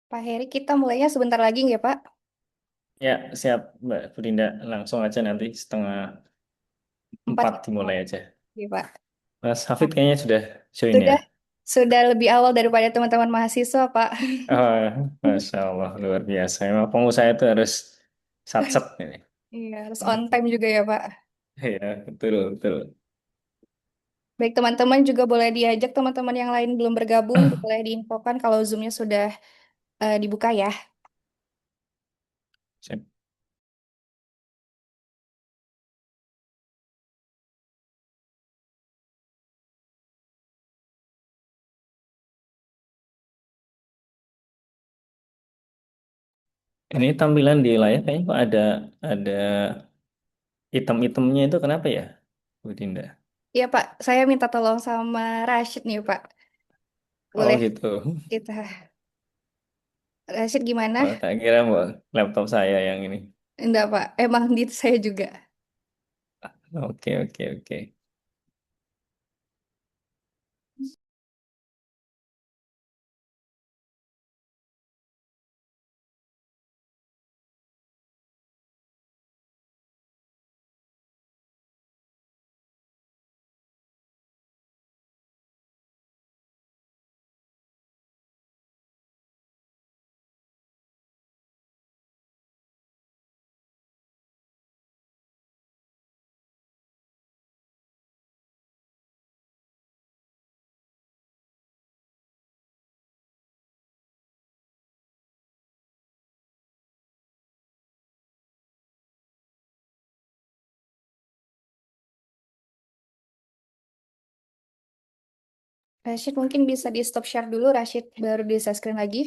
Pak Heri, kita mulainya sebentar lagi nggak, Pak? Ya, siap Mbak Budinda. Langsung aja nanti setengah Empat empat lagi, dimulai aja. Pak. Mas Hafid kayaknya sudah join ya. Sudah, sudah lebih awal daripada teman-teman mahasiswa, Pak. Oh, Masya Allah, luar biasa. Emang pengusaha itu harus sat-set ini. Iya, harus on time juga ya, Pak. Ya, betul, betul. Baik, teman-teman juga boleh diajak teman-teman yang lain belum bergabung, boleh diinfokan kalau Zoom-nya sudah dibuka ya. Sip. Ini tampilan di layar kayaknya kok ada item-itemnya itu kenapa ya, Budinda? Iya, Pak. Saya minta tolong sama Rashid nih, Pak. Oh Boleh gitu. kita. Rashid Oh, gimana? tak kira Mbak, laptop saya yang ini. Enggak, Pak. Emang di saya juga. Oke, oke, oke. Rashid mungkin bisa di stop share dulu, Rashid baru di share screen lagi.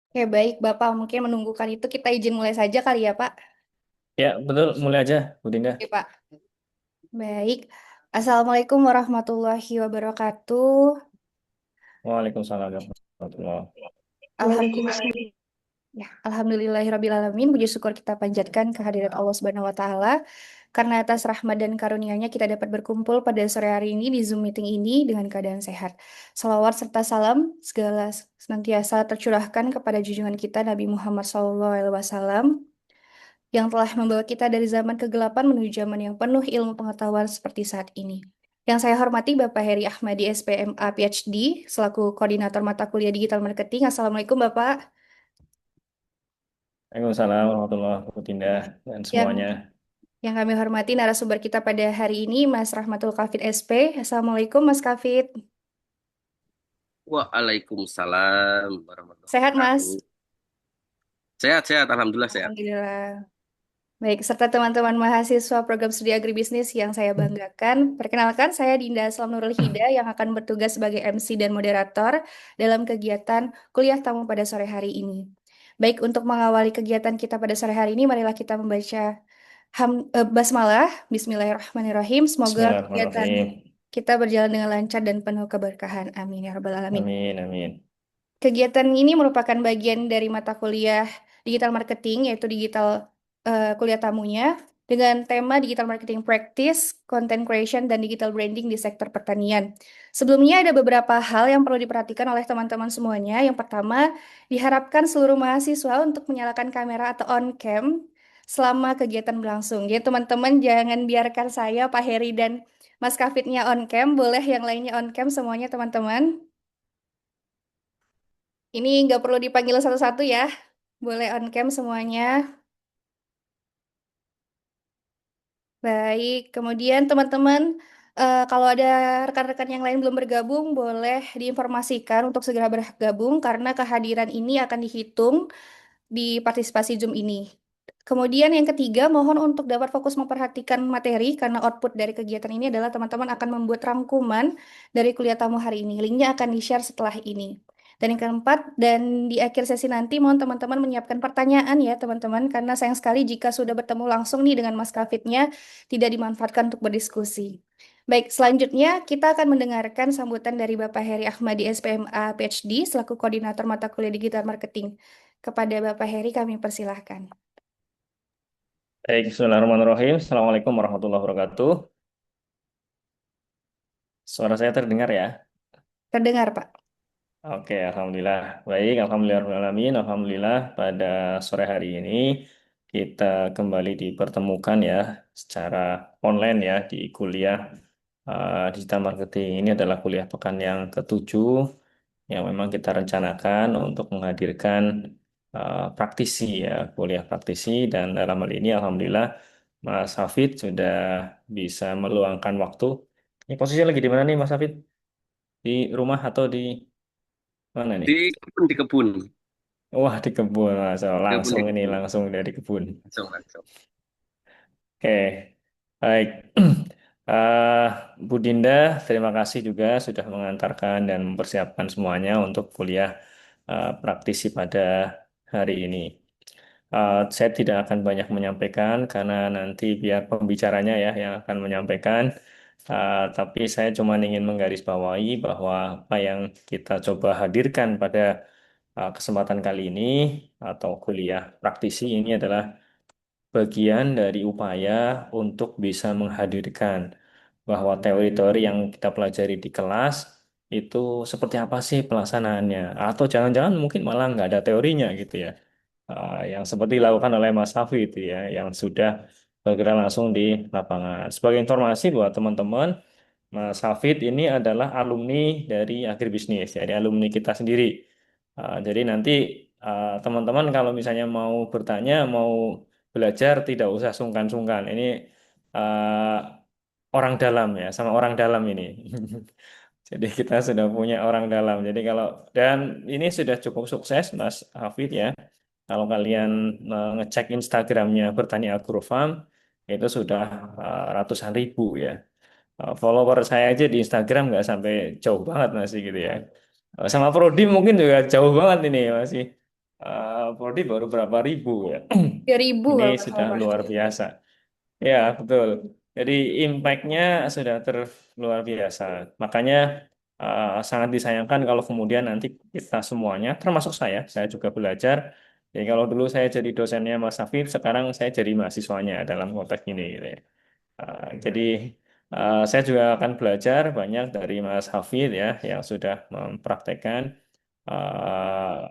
Oke, baik, Bapak. Mungkin menunggukan itu kita izin mulai saja kali ya, Pak. Ya, betul. Mulai aja, Budinda. Oke, Pak. Baik. Assalamualaikum warahmatullahi wabarakatuh. Waalaikumsalam warahmatullahi. Alhamdulillah. Ya, Alhamdulillahirrabbilalamin. Puji syukur kita panjatkan kehadirat Allah Subhanahu wa Ta'ala. Karena atas rahmat dan karunia-Nya kita dapat berkumpul pada sore hari ini di Zoom meeting ini dengan keadaan sehat. Salawat serta salam segala senantiasa tercurahkan kepada junjungan kita Nabi Muhammad SAW yang telah membawa kita dari zaman kegelapan menuju zaman yang penuh ilmu pengetahuan seperti saat ini. Yang saya hormati Bapak Heri Ahmadi SPMA PhD selaku Koordinator Mata Kuliah Digital Marketing. Assalamualaikum Bapak. Waalaikumsalam warahmatullahi wabarakatuh dan Yang semuanya. yang kami hormati narasumber kita pada hari ini Mas Rahmatul Kafid SP. Assalamualaikum Mas Kafid. Waalaikumsalam warahmatullahi Sehat wabarakatuh. Mas? Sehat, sehat. Alhamdulillah sehat. Alhamdulillah. Baik, serta teman-teman mahasiswa program studi agribisnis yang saya banggakan. Perkenalkan, saya Dinda Aslam Nurul Hida yang akan bertugas sebagai MC dan moderator dalam kegiatan kuliah tamu pada sore hari ini. Baik, untuk mengawali kegiatan kita pada sore hari ini, marilah kita membaca basmalah. Bismillahirrahmanirrahim. Semoga kegiatan Bismillahirrahmanirrahim. kita berjalan dengan lancar dan penuh keberkahan. Amin ya rabbal alamin. Amin, amin. Kegiatan ini merupakan bagian dari mata kuliah digital marketing, yaitu kuliah tamunya, dengan tema digital marketing practice, content creation, dan digital branding di sektor pertanian. Sebelumnya ada beberapa hal yang perlu diperhatikan oleh teman-teman semuanya. Yang pertama, diharapkan seluruh mahasiswa untuk menyalakan kamera atau on cam selama kegiatan berlangsung. Jadi teman-teman jangan biarkan saya, Pak Heri, dan Mas Kafitnya on cam, boleh yang lainnya on cam semuanya teman-teman. Ini nggak perlu dipanggil satu-satu ya. Boleh on cam semuanya. Baik, kemudian teman-teman, kalau ada rekan-rekan yang lain belum bergabung, boleh diinformasikan untuk segera bergabung karena kehadiran ini akan dihitung di partisipasi Zoom ini. Kemudian yang ketiga, mohon untuk dapat fokus memperhatikan materi karena output dari kegiatan ini adalah teman-teman akan membuat rangkuman dari kuliah tamu hari ini. Linknya akan di-share setelah ini. Dan yang keempat, dan di akhir sesi nanti mohon teman-teman menyiapkan pertanyaan ya teman-teman, karena sayang sekali jika sudah bertemu langsung nih dengan Mas Kafitnya, tidak dimanfaatkan untuk berdiskusi. Baik, selanjutnya kita akan mendengarkan sambutan dari Bapak Heri Ahmadi SPMA PhD selaku Koordinator Mata Kuliah Digital Marketing. Kepada Bapak Heri kami persilahkan. Baik, Bismillahirrahmanirrahim. Assalamualaikum warahmatullahi wabarakatuh. Suara saya terdengar ya? Terdengar, Pak. Oke, Alhamdulillah. Baik, Alhamdulillahirrahmanirrahim. Alhamdulillah pada sore hari ini kita kembali dipertemukan ya secara online ya di kuliah digital marketing. Ini adalah kuliah pekan yang ketujuh yang memang kita rencanakan untuk menghadirkan praktisi ya, kuliah praktisi dan dalam hal ini Alhamdulillah Mas Hafid sudah bisa meluangkan waktu. Ini posisinya lagi di mana nih Mas Hafid? Di rumah atau di mana nih? Di kebun, Wah, di kebun, Mas. Oh, kebun, langsung di ini, kebun. langsung dari kebun. Langsung, langsung. Oke, baik. Eh, Bu Dinda, terima kasih juga sudah mengantarkan dan mempersiapkan semuanya untuk kuliah praktisi pada hari ini. Saya tidak akan banyak menyampaikan karena nanti biar pembicaranya ya yang akan menyampaikan. Tapi saya cuma ingin menggarisbawahi bahwa apa yang kita coba hadirkan pada kesempatan kali ini atau kuliah praktisi ini adalah bagian dari upaya untuk bisa menghadirkan bahwa teori-teori yang kita pelajari di kelas itu seperti apa sih pelaksanaannya atau jangan-jangan mungkin malah nggak ada teorinya gitu ya. Yang seperti dilakukan oleh Mas Safi itu ya yang sudah bergerak langsung di lapangan. Sebagai informasi buat teman-teman, Mas Hafid ini adalah alumni dari agribisnis, jadi alumni kita sendiri. Jadi nanti teman-teman kalau misalnya mau bertanya, mau belajar, tidak usah sungkan-sungkan. Ini uh, orang dalam ya, sama orang dalam ini. Jadi kita sudah punya orang dalam. Jadi kalau dan ini sudah cukup sukses, Mas Hafid ya. Kalau kalian ngecek Instagramnya Bertani Agrofarm, itu sudah ratusan ribu ya. Follower saya aja di Instagram nggak sampai jauh banget masih gitu ya. Sama Prodi mungkin juga jauh banget ini masih. Prodi baru berapa ribu ya. 3.000 Ini kalau nggak sudah salah, Pak. luar biasa. Ya, betul. Jadi impact-nya sudah luar biasa. Makanya sangat disayangkan kalau kemudian nanti kita semuanya, termasuk saya juga belajar. Jadi kalau dulu saya jadi dosennya Mas Hafid, sekarang saya jadi mahasiswanya dalam konteks ini gitu ya. Jadi saya juga akan belajar banyak dari Mas Hafid ya yang sudah mempraktekkan.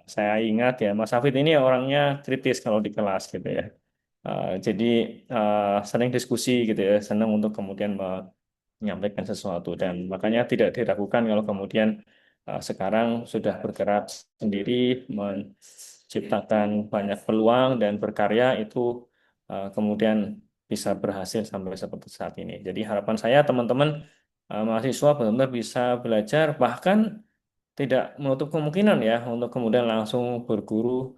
Saya ingat ya Mas Hafid ini orangnya kritis kalau di kelas gitu ya. Jadi sering diskusi gitu ya, senang untuk kemudian menyampaikan sesuatu dan makanya tidak diragukan kalau kemudian sekarang sudah bergerak sendiri menciptakan banyak peluang dan berkarya itu kemudian bisa berhasil sampai seperti saat ini. Jadi harapan saya teman-teman mahasiswa benar-benar bisa belajar bahkan tidak menutup kemungkinan ya untuk kemudian langsung berguru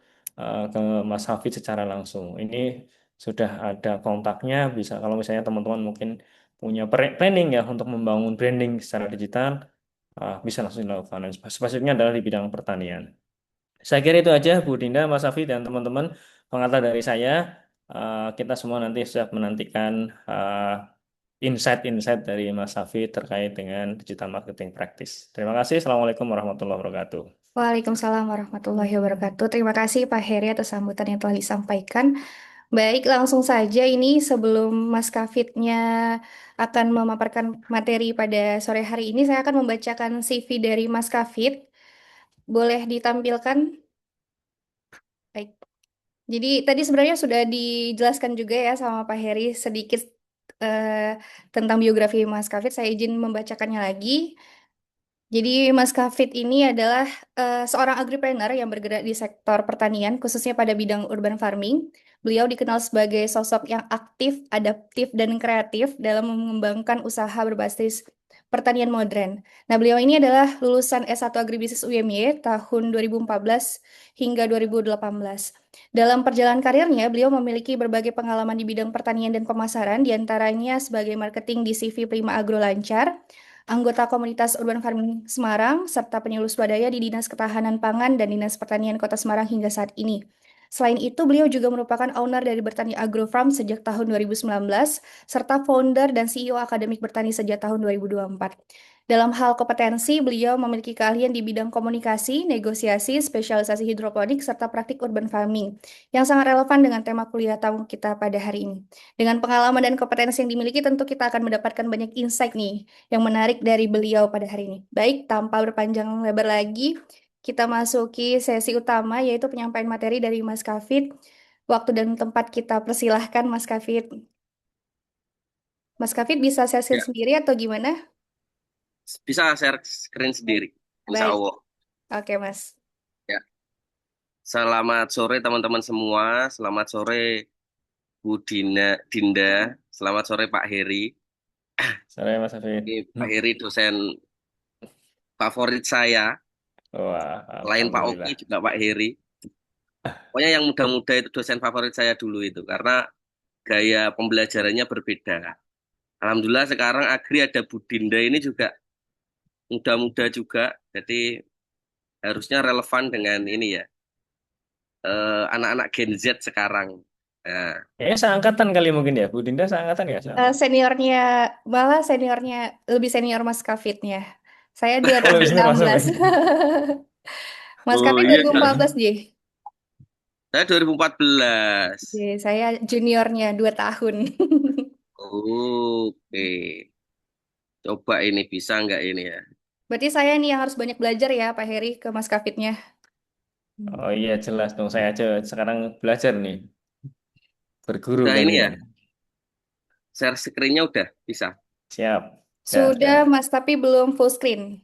ke Mas Hafid secara langsung. Ini sudah ada kontaknya, bisa kalau misalnya teman-teman mungkin punya planning ya untuk membangun branding secara digital, bisa langsung dilakukan. Dan spesifiknya adalah di bidang pertanian. Saya kira itu aja Bu Dinda, Mas Hafid, dan teman-teman pengantar dari saya. Kita semua nanti siap menantikan insight-insight dari Mas Hafid terkait dengan digital marketing practice. Terima kasih. Assalamualaikum warahmatullahi wabarakatuh. Waalaikumsalam warahmatullahi wabarakatuh. Terima kasih Pak Heri atas sambutan yang telah disampaikan. Baik, langsung saja ini sebelum Mas Kafitnya akan memaparkan materi pada sore hari ini, saya akan membacakan CV dari Mas Kafit. Boleh ditampilkan? Baik. Jadi tadi sebenarnya sudah dijelaskan juga ya sama Pak Heri sedikit eh, tentang biografi Mas Kafit. Saya izin membacakannya lagi. Jadi Mas Kafit ini adalah seorang agripreneur yang bergerak di sektor pertanian, khususnya pada bidang urban farming. Beliau dikenal sebagai sosok yang aktif, adaptif, dan kreatif dalam mengembangkan usaha berbasis pertanian modern. Nah, beliau ini adalah lulusan S1 Agribisnis UMY tahun 2014 hingga 2018. Dalam perjalanan karirnya, beliau memiliki berbagai pengalaman di bidang pertanian dan pemasaran, diantaranya sebagai marketing di CV Prima Agro Lancar, anggota komunitas Urban Farming Semarang, serta penyuluh swadaya di Dinas Ketahanan Pangan dan Dinas Pertanian Kota Semarang hingga saat ini. Selain itu, beliau juga merupakan owner dari Bertani Agro Farm sejak tahun 2019, serta founder dan CEO Akademik Bertani sejak tahun 2024. Dalam hal kompetensi, beliau memiliki keahlian di bidang komunikasi, negosiasi, spesialisasi hidroponik, serta praktik urban farming, yang sangat relevan dengan tema kuliah tamu kita pada hari ini. Dengan pengalaman dan kompetensi yang dimiliki, tentu kita akan mendapatkan banyak insight nih yang menarik dari beliau pada hari ini. Baik, tanpa berpanjang lebar lagi, kita masuki sesi utama yaitu penyampaian materi dari Mas Kafit. Waktu dan tempat kita persilahkan Mas Kafit. Mas Kafit bisa sesi Ya, sendiri atau gimana? bisa share screen sendiri. Insya Baik, Allah. oke Mas. Ya. Selamat sore teman-teman semua. Selamat sore Bu Dinda. Selamat sore Pak Heri. Saya Mas Hafid. Ini Pak Heri dosen favorit saya. Wah, Lain Pak alhamdulillah. Oki juga Pak Heri. Pokoknya yang muda-muda itu dosen favorit saya dulu itu. Karena gaya pembelajarannya berbeda. Alhamdulillah sekarang Agri ada Bu Dinda ini juga muda-muda juga. Jadi harusnya relevan dengan ini ya. Anak-anak Gen Z sekarang. Nah, Kayaknya seangkatan kali mungkin ya. Bu Dinda seangkatan ya? Seniornya, malah seniornya, lebih senior Mas Kafitnya. Saya Oh, lebih senior Mas 2016. Hafid. Mas oh Kafit iya, Kak. 2014, Ji. Saya 2014. Oke, saya juniornya 2 tahun. Oke. Coba ini bisa nggak ini ya? Berarti saya nih yang harus banyak belajar ya, Pak Heri, ke Mas Kafitnya. Hmm. Oh iya, jelas dong. Saya aja sekarang belajar nih. Berguru Udah ini ya, kalian. share screen-nya udah bisa. Siap. Dah, Sudah, dah. Mas, tapi belum full screen.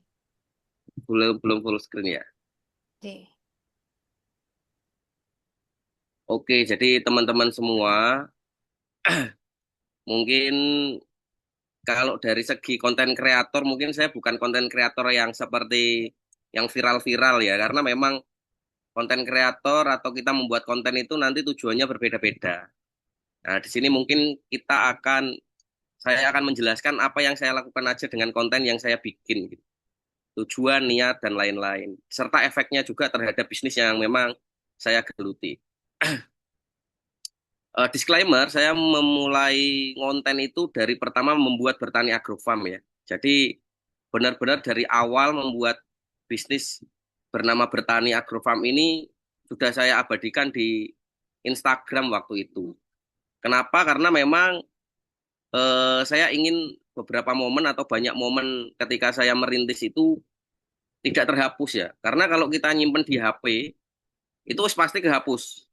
Belum belum full screen ya. Oke. Oke, jadi teman-teman semua, mungkin kalau dari segi konten kreator, mungkin saya bukan konten kreator yang seperti yang viral-viral ya, karena memang konten kreator atau kita membuat konten itu nanti tujuannya berbeda-beda. Nah, di sini mungkin saya akan menjelaskan apa yang saya lakukan aja dengan konten yang saya bikin, gitu. Tujuan, niat, dan lain-lain. Serta efeknya juga terhadap bisnis yang memang saya geluti. Disclaimer, saya memulai konten itu dari pertama membuat Bertani Agrofarm ya. Jadi benar-benar dari awal membuat bisnis bernama Bertani Agrofarm ini sudah saya abadikan di Instagram waktu itu. Kenapa? Karena memang saya ingin beberapa momen atau banyak momen ketika saya merintis itu tidak terhapus ya. Karena kalau kita nyimpen di HP, itu pasti kehapus.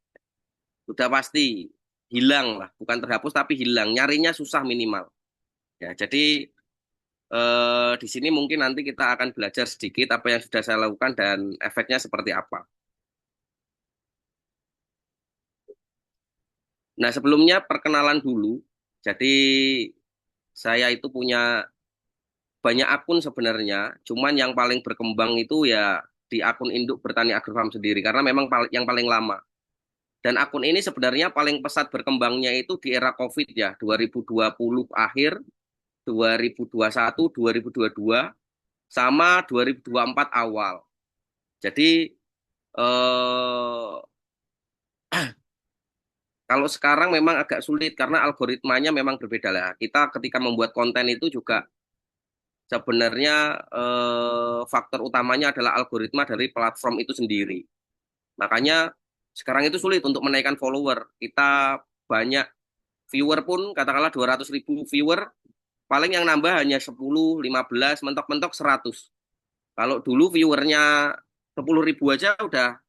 Sudah pasti hilang lah. Bukan terhapus tapi hilang. Nyarinya susah minimal. Ya, jadi di sini mungkin nanti kita akan belajar sedikit apa yang sudah saya lakukan dan efeknya seperti apa. Nah, sebelumnya perkenalan dulu. Jadi saya itu punya banyak akun sebenarnya, cuman yang paling berkembang itu ya di akun induk Bertani Agrofarm sendiri karena memang yang paling lama. Dan akun ini sebenarnya paling pesat berkembangnya itu di era COVID ya, 2020 akhir, 2021, 2022, sama 2024 awal. Jadi eh, kalau sekarang memang agak sulit karena algoritmanya memang berbeda lah. Kita ketika membuat konten itu juga sebenarnya faktor utamanya adalah algoritma dari platform itu sendiri. Makanya sekarang itu sulit untuk menaikkan follower. Kita banyak viewer pun, katakanlah 200.000 viewer, paling yang nambah hanya 10, 15, mentok-mentok 100. Kalau dulu viewernya 10.000 aja udah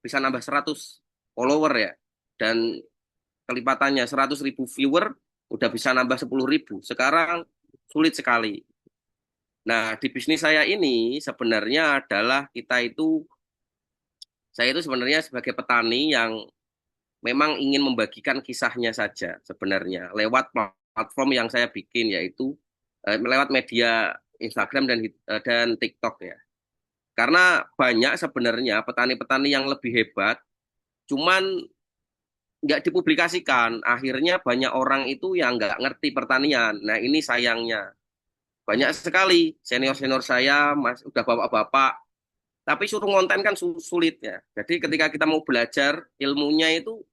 bisa nambah 100 follower ya. Dan kelipatannya 100.000 viewer udah bisa nambah 10.000. Sekarang sulit sekali. Nah, di bisnis saya ini sebenarnya adalah saya itu sebenarnya sebagai petani yang memang ingin membagikan kisahnya saja sebenarnya lewat platform yang saya bikin yaitu lewat media Instagram dan TikTok ya. Karena banyak sebenarnya petani-petani yang lebih hebat, cuman nggak dipublikasikan. Akhirnya banyak orang itu yang nggak ngerti pertanian. Nah ini sayangnya. Banyak sekali senior-senior saya, mas, udah bapak-bapak, tapi suruh ngonten kan sulit ya. Jadi ketika kita mau belajar ilmunya itu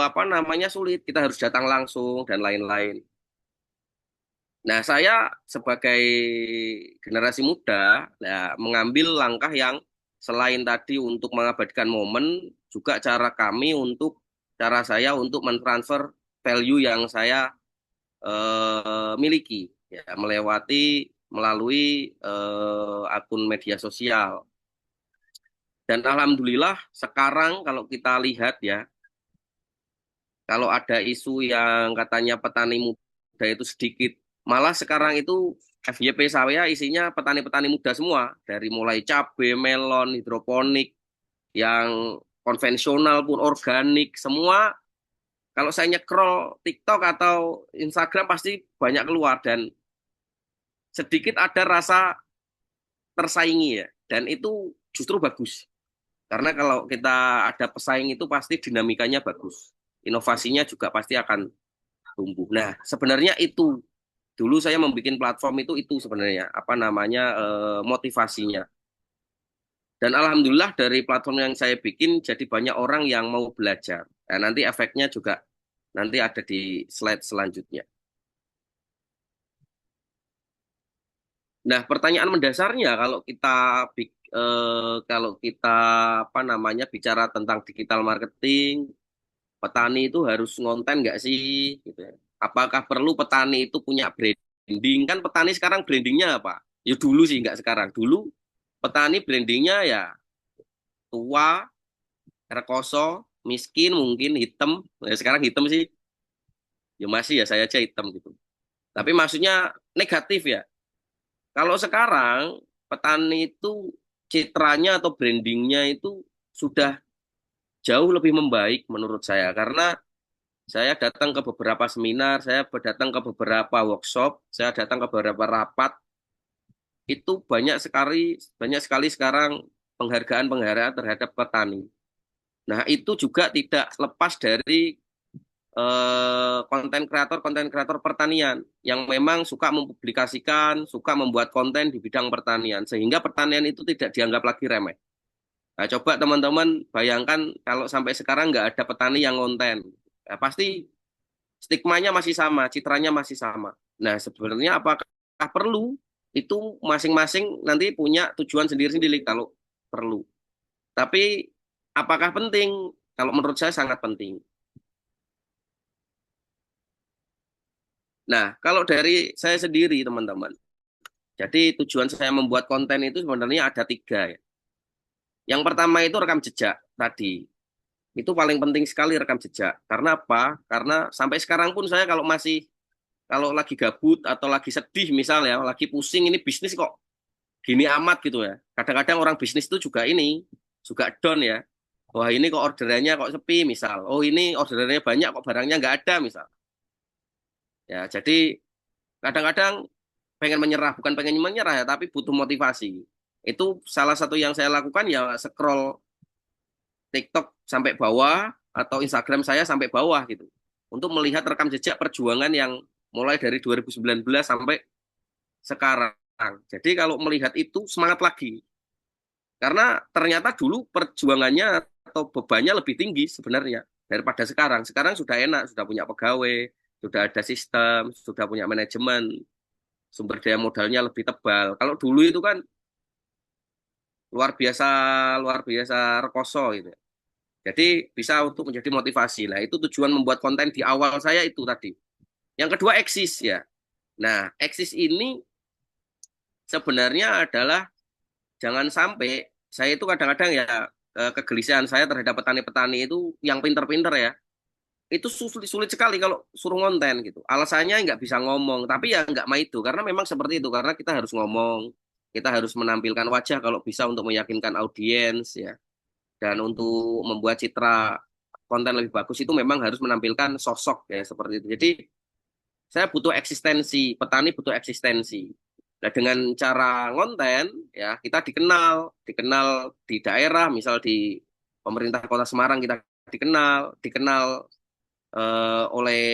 apa namanya sulit, kita harus datang langsung dan lain-lain. Nah, saya sebagai generasi muda ya, mengambil langkah yang selain tadi untuk mengabadikan momen, juga cara saya untuk mentransfer value yang saya miliki ya melalui akun media sosial. Dan alhamdulillah sekarang kalau kita lihat ya, kalau ada isu yang katanya petani muda itu sedikit, malah sekarang itu FYP saya isinya petani-petani muda semua, dari mulai cabai, melon, hidroponik, yang konvensional pun organik, semua kalau saya nyekrol TikTok atau Instagram pasti banyak keluar dan sedikit ada rasa tersaingi ya, dan itu justru bagus. Karena kalau kita ada pesaing itu pasti dinamikanya bagus. Inovasinya juga pasti akan tumbuh. Nah, sebenarnya itu dulu saya membuat platform itu sebenarnya apa namanya motivasinya. Dan alhamdulillah dari platform yang saya bikin jadi banyak orang yang mau belajar. Nah, nanti efeknya juga nanti ada di slide selanjutnya. Nah, pertanyaan mendasarnya kalau kita apa namanya bicara tentang digital marketing, petani itu harus ngonten nggak sih? Gitu ya. Apakah perlu petani itu punya branding? Kan petani sekarang brandingnya apa? Ya dulu sih nggak sekarang. Dulu petani brandingnya ya tua, rekoso, miskin, mungkin hitam. Ya, sekarang hitam sih, ya masih ya saya aja hitam gitu. Tapi maksudnya negatif ya. Kalau sekarang petani itu citranya atau brandingnya itu sudah jauh lebih membaik menurut saya karena saya datang ke beberapa seminar, saya datang ke beberapa workshop, saya datang ke beberapa rapat, itu banyak sekali sekarang penghargaan-penghargaan terhadap petani. Nah, itu juga tidak lepas dari konten kreator pertanian yang memang suka mempublikasikan, suka membuat konten di bidang pertanian, sehingga pertanian itu tidak dianggap lagi remeh. Nah, coba teman-teman bayangkan kalau sampai sekarang nggak ada petani yang konten, ya, pasti stigmanya masih sama, citranya masih sama. Nah, sebenarnya apakah perlu itu masing-masing nanti punya tujuan sendiri-sendiri kalau perlu. Tapi apakah penting? Kalau menurut saya sangat penting. Nah, kalau dari saya sendiri, teman-teman, jadi tujuan saya membuat konten itu sebenarnya ada tiga ya. Yang pertama itu rekam jejak tadi. Itu paling penting sekali rekam jejak. Karena apa? Karena sampai sekarang pun saya kalau lagi gabut atau lagi sedih misalnya, lagi pusing ini bisnis kok gini amat gitu ya. Kadang-kadang orang bisnis itu juga down ya. Wah ini kok orderannya kok sepi misal. Oh ini orderannya banyak kok barangnya nggak ada misal. Ya jadi kadang-kadang pengen menyerah, bukan pengen menyerah ya, tapi butuh motivasi. Itu salah satu yang saya lakukan ya scroll TikTok sampai bawah atau Instagram saya sampai bawah gitu. Untuk melihat rekam jejak perjuangan yang mulai dari 2019 sampai sekarang. Jadi kalau melihat itu semangat lagi. Karena ternyata dulu perjuangannya atau bebannya lebih tinggi sebenarnya daripada sekarang. Sekarang sudah enak, sudah punya pegawai, sudah ada sistem, sudah punya manajemen. sumber daya modalnya lebih tebal. Kalau dulu itu kan luar biasa luar biasa rekoso gitu. Jadi bisa untuk menjadi motivasi. Nah, itu tujuan membuat konten di awal saya itu tadi. Yang kedua eksis ya. Nah, eksis ini sebenarnya adalah jangan sampai saya itu kadang-kadang ya kegelisahan saya terhadap petani-petani itu yang pinter-pinter ya. Itu sulit sekali kalau suruh ngonten gitu. Alasannya nggak bisa ngomong, tapi ya nggak mau itu karena memang seperti itu karena kita harus ngomong, kita harus menampilkan wajah kalau bisa untuk meyakinkan audiens ya. Dan untuk membuat citra konten lebih bagus itu memang harus menampilkan sosok ya seperti itu. Jadi saya butuh eksistensi, petani butuh eksistensi. Nah, dengan cara ngonten ya kita dikenal, dikenal di daerah, misal di pemerintah Kota Semarang kita dikenal oleh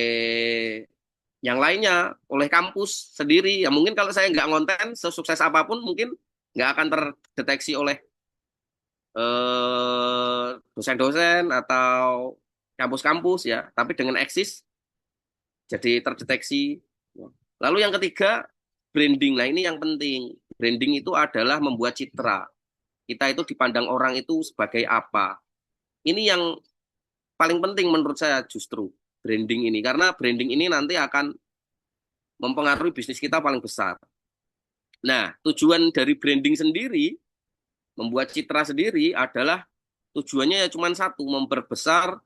yang lainnya, oleh kampus sendiri. Ya mungkin kalau saya nggak ngonten, sesukses apapun mungkin nggak akan terdeteksi oleh dosen-dosen atau kampus-kampus ya. Tapi dengan eksis jadi terdeteksi. Lalu yang ketiga, branding. Nah, ini yang penting. Branding itu adalah membuat citra. Kita itu dipandang orang itu sebagai apa. Ini yang paling penting menurut saya justru branding ini. Karena branding ini nanti akan mempengaruhi bisnis kita paling besar. Nah, tujuan dari branding sendiri, membuat citra sendiri adalah tujuannya ya cuma satu, memperbesar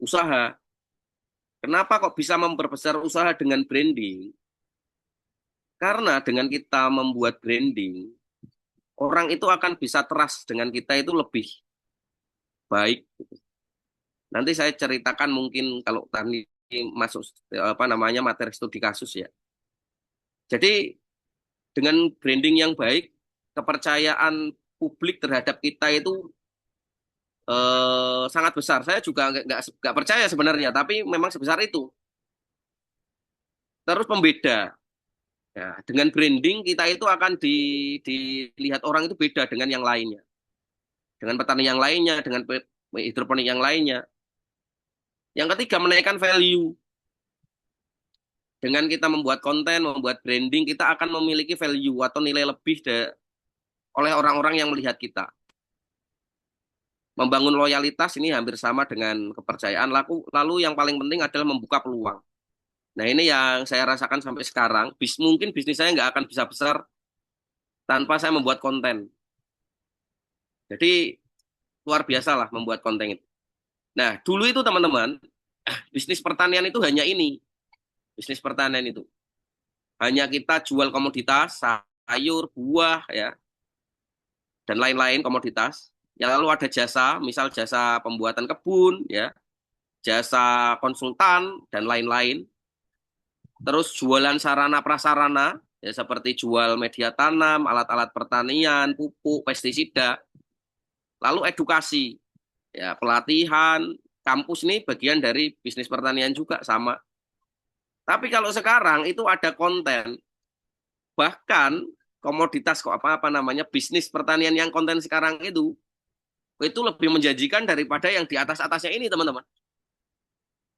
usaha. Kenapa kok bisa memperbesar usaha dengan branding? Karena dengan kita membuat branding, orang itu akan bisa trust dengan kita itu lebih baik. Nanti saya ceritakan mungkin kalau tadi masuk apa namanya materi studi kasus ya. Jadi dengan branding yang baik, kepercayaan publik terhadap kita itu sangat besar. Saya juga nggak percaya sebenarnya, tapi memang sebesar itu. Terus pembeda. Ya, dengan branding kita itu akan dilihat orang itu beda dengan yang lainnya. Dengan petani yang lainnya, dengan hidroponik yang lainnya. Yang ketiga, menaikkan value. Dengan kita membuat konten, membuat branding, kita akan memiliki value atau nilai lebih oleh orang-orang yang melihat kita. Membangun loyalitas ini hampir sama dengan kepercayaan. Lalu yang paling penting adalah membuka peluang. Nah, ini yang saya rasakan sampai sekarang. Mungkin bisnis saya nggak akan bisa besar tanpa saya membuat konten. Jadi luar biasa lah membuat konten itu. Nah, dulu itu teman-teman, bisnis pertanian itu hanya ini. Bisnis pertanian itu. Hanya kita jual komoditas, sayur, buah, ya, dan lain-lain komoditas. Ya, lalu ada jasa, misal jasa pembuatan kebun, ya, jasa konsultan, dan lain-lain. Terus jualan sarana prasarana, ya, seperti jual media tanam, alat-alat pertanian, pupuk, pestisida. Lalu edukasi, ya, pelatihan, kampus ini bagian dari bisnis pertanian juga sama. Tapi kalau sekarang itu ada konten, bahkan komoditas kok apa namanya bisnis pertanian yang konten sekarang itu lebih menjanjikan daripada yang di atas-atasnya ini teman-teman.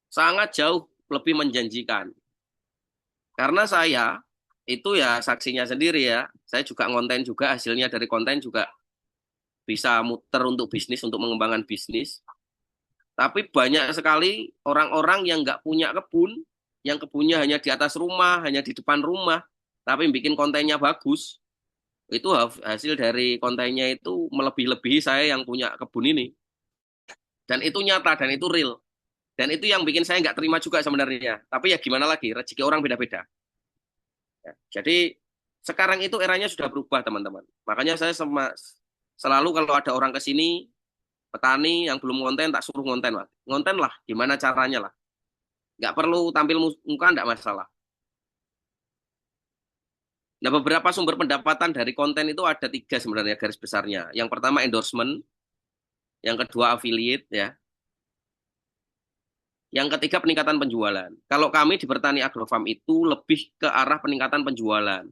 Sangat jauh lebih menjanjikan. Karena saya itu ya saksinya sendiri ya. Saya juga ngonten juga hasilnya dari konten juga bisa muter untuk bisnis, untuk mengembangkan bisnis. Tapi banyak sekali orang-orang yang nggak punya kebun, yang kebunnya hanya di atas rumah, hanya di depan rumah, tapi bikin kontennya bagus. Itu hasil dari kontennya itu melebih-lebihi saya yang punya kebun ini. Dan itu nyata, dan itu real. Dan itu yang bikin saya nggak terima juga sebenarnya. Tapi ya gimana lagi, rezeki orang beda-beda. Ya, jadi sekarang itu eranya sudah berubah teman-teman. Makanya saya selalu kalau ada orang ke sini, petani yang belum ngonten, tak suruh ngonten lah. Ngonten lah, gimana caranya lah. Nggak perlu tampil muka, nggak masalah. Nah, beberapa sumber pendapatan dari konten itu ada 3 sebenarnya garis besarnya. Yang pertama endorsement, yang kedua affiliate, ya. Yang ketiga peningkatan penjualan. Kalau kami di Bertani Agrofarm itu lebih ke arah peningkatan penjualan,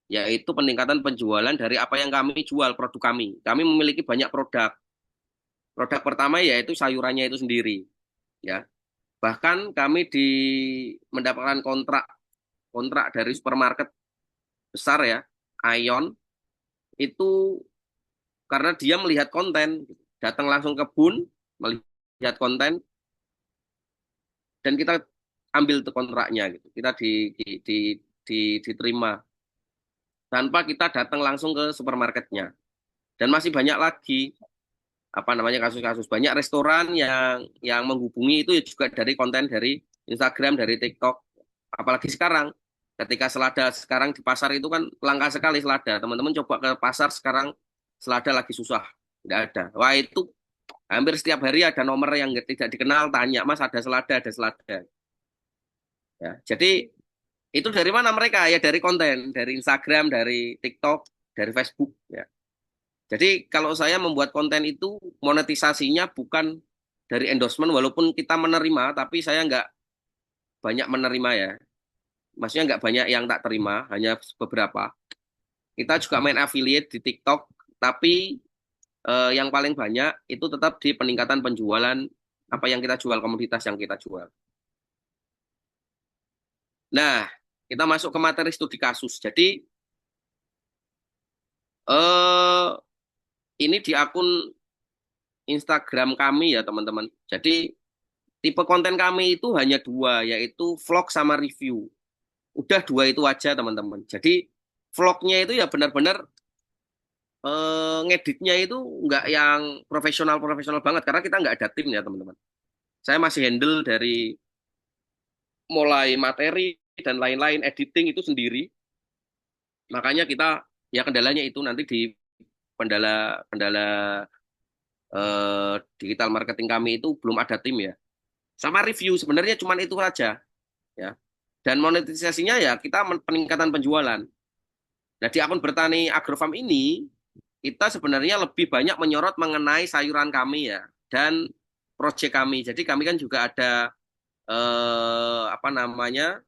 yaitu peningkatan penjualan dari apa yang kami jual, produk kami. Kami memiliki banyak produk. Produk pertama yaitu sayurannya itu sendiri, ya. Bahkan kami mendapatkan kontrak dari supermarket besar ya, Ion, itu karena dia melihat konten, gitu. Datang langsung ke kebun, melihat konten, dan kita ambil tuh kontraknya gitu. Kita diterima tanpa kita datang langsung ke supermarketnya. Dan masih banyak lagi apa namanya kasus-kasus, banyak restoran yang menghubungi itu ya juga dari konten dari Instagram, dari TikTok. Apalagi sekarang ketika selada sekarang di pasar itu kan langka sekali selada. Teman-teman coba ke pasar sekarang, selada lagi susah, nggak ada. Wah, itu hampir setiap hari ada nomor yang tidak dikenal tanya, Mas, ada selada, ada selada. Ya, jadi itu dari mana mereka? Ya dari konten, dari Instagram, dari TikTok, dari Facebook. Ya. Jadi kalau saya membuat konten itu monetisasinya bukan dari endorsement, walaupun kita menerima, tapi saya nggak banyak menerima ya. Maksudnya nggak banyak yang tak terima, hanya beberapa. Kita juga main affiliate di TikTok, tapi yang paling banyak itu tetap di peningkatan penjualan apa yang kita jual, komoditas yang kita jual. Nah, kita masuk ke materi studi kasus. Jadi eh, ini di akun Instagram kami ya teman-teman. Jadi tipe konten kami itu hanya dua, yaitu vlog sama review. Udah dua itu aja teman-teman. Jadi vlognya itu ya benar-benar ngeditnya itu nggak yang profesional-profesional banget, karena kita nggak ada tim ya teman-teman. Saya masih handle dari mulai materi dan lain-lain, editing itu sendiri. Makanya kita ya kendalanya itu nanti di pendala pendala digital marketing kami itu belum ada tim ya. Sama review sebenarnya cuma itu saja ya. Dan monetisasinya ya kita peningkatan penjualan. Nah, di akun Bertani Agrofarm ini kita sebenarnya lebih banyak menyorot mengenai sayuran kami ya dan proyek kami. Jadi kami kan juga ada apa namanya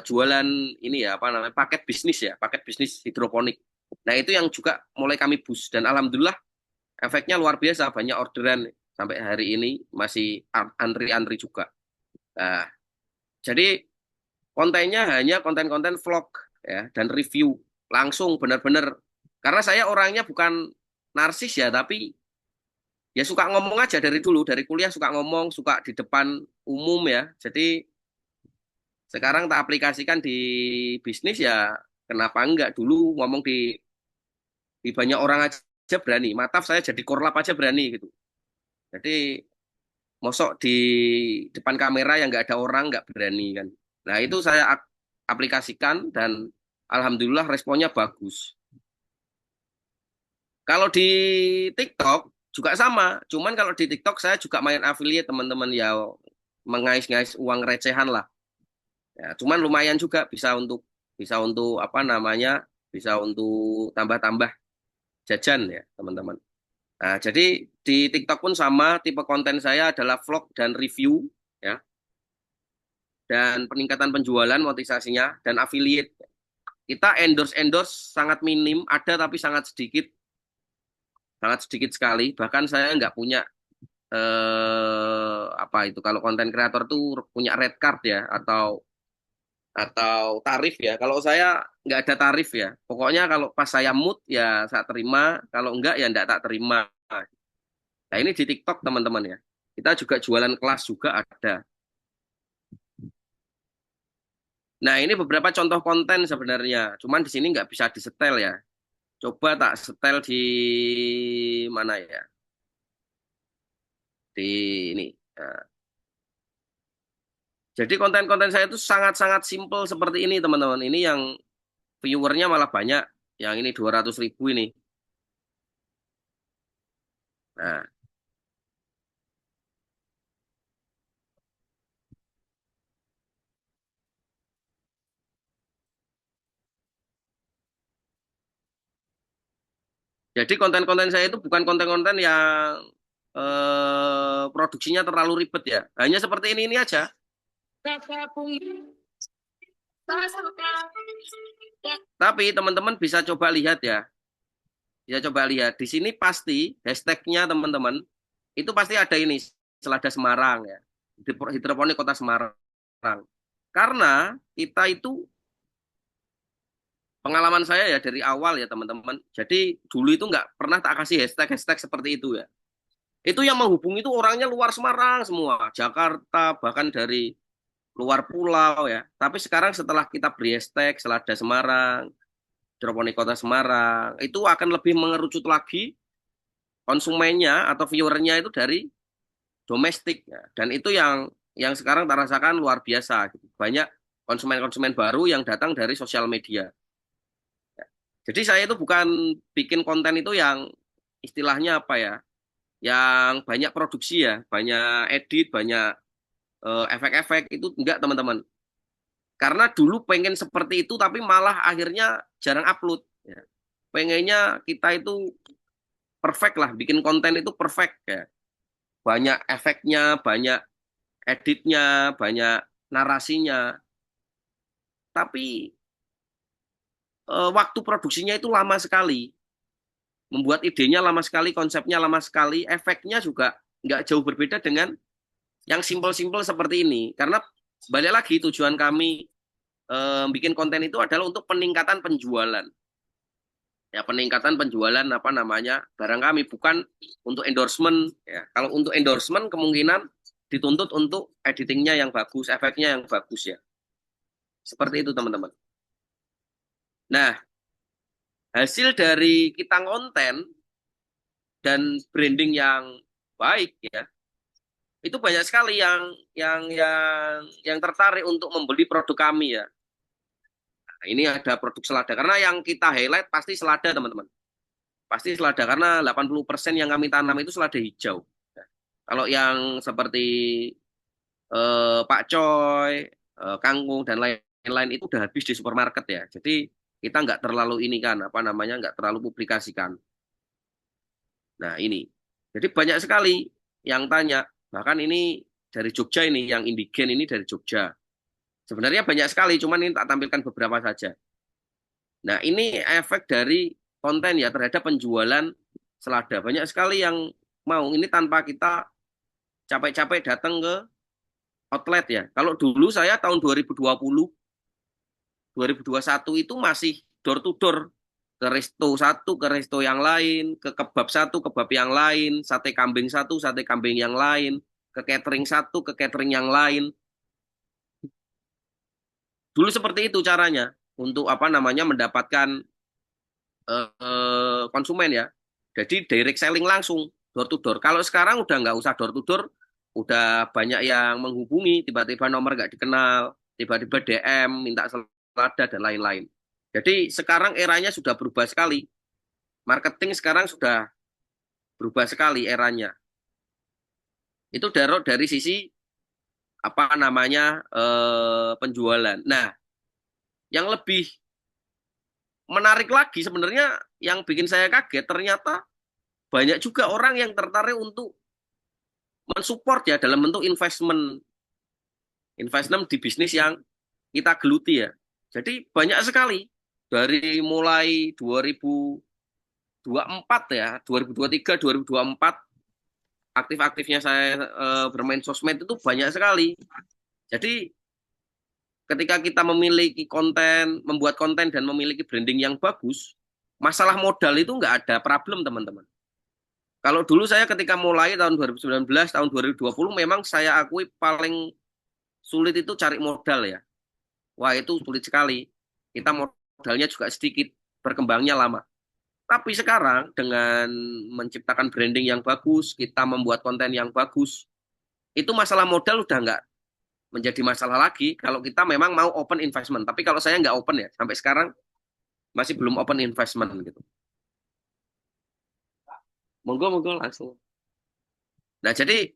jualan ini ya, apa namanya, paket bisnis hidroponik. Nah, itu yang juga mulai kami boost dan alhamdulillah efeknya luar biasa, banyak orderan sampai hari ini masih antri-antri juga. Nah, jadi kontennya hanya konten-konten vlog ya dan review langsung benar-benar, karena saya orangnya bukan narsis ya, tapi ya suka ngomong aja dari dulu, dari kuliah suka ngomong, suka di depan umum ya. Jadi sekarang tak aplikasikan di bisnis ya, kenapa enggak, dulu ngomong di banyak orang aja berani. Mataf saya jadi korlap aja berani gitu. Jadi mosok di depan kamera yang nggak ada orang nggak berani kan. Nah, itu saya aplikasikan dan alhamdulillah responnya bagus. Kalau di TikTok juga sama, cuman kalau di TikTok saya juga main affiliate teman-teman ya, mengais-ngais uang recehan lah. Ya, cuman lumayan juga bisa untuk apa namanya, bisa untuk tambah-tambah jajan ya teman-teman. Nah, jadi di TikTok pun sama, tipe konten saya adalah vlog dan review ya, dan peningkatan penjualan monetisasinya dan affiliate. Kita endorse sangat minim, ada tapi sangat sedikit sekali. Bahkan saya nggak punya apa itu, kalau konten kreator tuh punya red card ya, atau tarif ya. Kalau saya nggak ada tarif ya. Pokoknya kalau pas saya mood ya saya terima, kalau enggak ya enggak tak terima. Nah, ini di TikTok teman-teman ya. Kita juga jualan kelas juga ada. Nah, ini beberapa contoh konten sebenarnya. Cuman di sini nggak bisa disetel ya. Coba tak setel di mana ya? Di ini. Nah, jadi konten-konten saya itu sangat-sangat simple seperti ini teman-teman. Ini yang viewernya malah banyak. Yang ini 200.000 ini. Nah, jadi konten-konten saya itu bukan konten-konten yang produksinya terlalu ribet ya. Hanya seperti ini aja. Tapi teman-teman bisa coba lihat ya. Bisa coba lihat. Di sini pasti hashtagnya teman-teman itu pasti ada ini, Selada Semarang ya. Hidroponik Kota Semarang. Karena kita itu pengalaman saya ya dari awal ya teman-teman. Jadi dulu itu nggak pernah tak kasih hashtag-hashtag seperti itu ya. Itu yang menghubungi itu orangnya luar Semarang semua, Jakarta, bahkan dari luar pulau ya. Tapi sekarang setelah kita beri hashtag Selada Semarang, Hidroponik Kota Semarang, itu akan lebih mengerucut lagi konsumennya atau viewernya itu dari domestik ya. Dan itu yang sekarang tak rasakan luar biasa gitu. Banyak konsumen-konsumen baru yang datang dari sosial media. Jadi saya itu bukan bikin konten itu yang istilahnya apa ya, yang banyak produksi ya, banyak edit, banyak efek-efek itu enggak teman-teman. Karena dulu pengen seperti itu tapi malah akhirnya jarang upload. Ya. Pengennya kita itu perfect lah, bikin konten itu perfect ya. Banyak efeknya, banyak editnya, banyak narasinya. Tapi waktu produksinya itu lama sekali. Membuat idenya lama sekali, konsepnya lama sekali, efeknya juga nggak jauh berbeda dengan yang simpel-simpel seperti ini. Karena balik lagi tujuan kami bikin konten itu adalah untuk peningkatan penjualan. Ya, peningkatan penjualan apa namanya barang kami, bukan untuk endorsement. Ya. Kalau untuk endorsement kemungkinan dituntut untuk editingnya yang bagus, efeknya yang bagus ya. Seperti itu teman-teman. Nah, hasil dari kita konten dan branding yang baik ya, itu banyak sekali yang tertarik untuk membeli produk kami ya. Nah, ini ada produk selada karena yang kita highlight pasti selada teman-teman. Pasti selada karena 80% yang kami tanam itu selada hijau. Nah, kalau yang seperti Pak Coy, kangkung dan lain-lain itu udah habis di supermarket ya. Jadi kita nggak terlalu ini kan apa namanya nggak terlalu publikasikan. Nah ini, jadi banyak sekali yang tanya. Bahkan ini dari Jogja ini, yang indigen ini dari Jogja. Sebenarnya banyak sekali, cuman ini tak tampilkan beberapa saja. Nah ini efek dari konten ya terhadap penjualan selada. Banyak sekali yang mau ini tanpa kita capek-capek datang ke outlet ya. Kalau dulu saya tahun 2020, 2021 itu masih door to door ke resto satu, ke resto yang lain, ke kebab satu, kebab yang lain, sate kambing satu, sate kambing yang lain, ke catering satu, ke catering yang lain. Dulu seperti itu caranya untuk apa namanya mendapatkan konsumen ya. Jadi direct selling langsung door to door. Kalau sekarang udah nggak usah door to door, udah banyak yang menghubungi, tiba-tiba nomor nggak dikenal, tiba-tiba DM minta selada dan lain-lain. Jadi sekarang eranya sudah berubah sekali. Marketing sekarang sudah berubah sekali eranya. Itu dari sisi apa namanya penjualan. Nah, yang lebih menarik lagi sebenarnya yang bikin saya kaget ternyata banyak juga orang yang tertarik untuk mensupport ya dalam bentuk investment investment di bisnis yang kita geluti ya. Jadi banyak sekali dari mulai 2024 ya, 2023, 2024 aktif-aktifnya saya bermain sosmed itu banyak sekali. Jadi ketika kita memiliki konten, membuat konten dan memiliki branding yang bagus, masalah modal itu nggak ada problem teman-teman. Kalau dulu saya ketika mulai tahun 2019, tahun 2020 memang saya akui paling sulit itu cari modal ya. Wah itu sulit sekali. Kita modalnya juga sedikit, berkembangnya lama. Tapi sekarang dengan menciptakan branding yang bagus, kita membuat konten yang bagus, itu masalah modal udah nggak menjadi masalah lagi kalau kita memang mau open investment. Tapi kalau saya nggak open ya, sampai sekarang masih belum open investment gitu. Monggo langsung. Nah jadi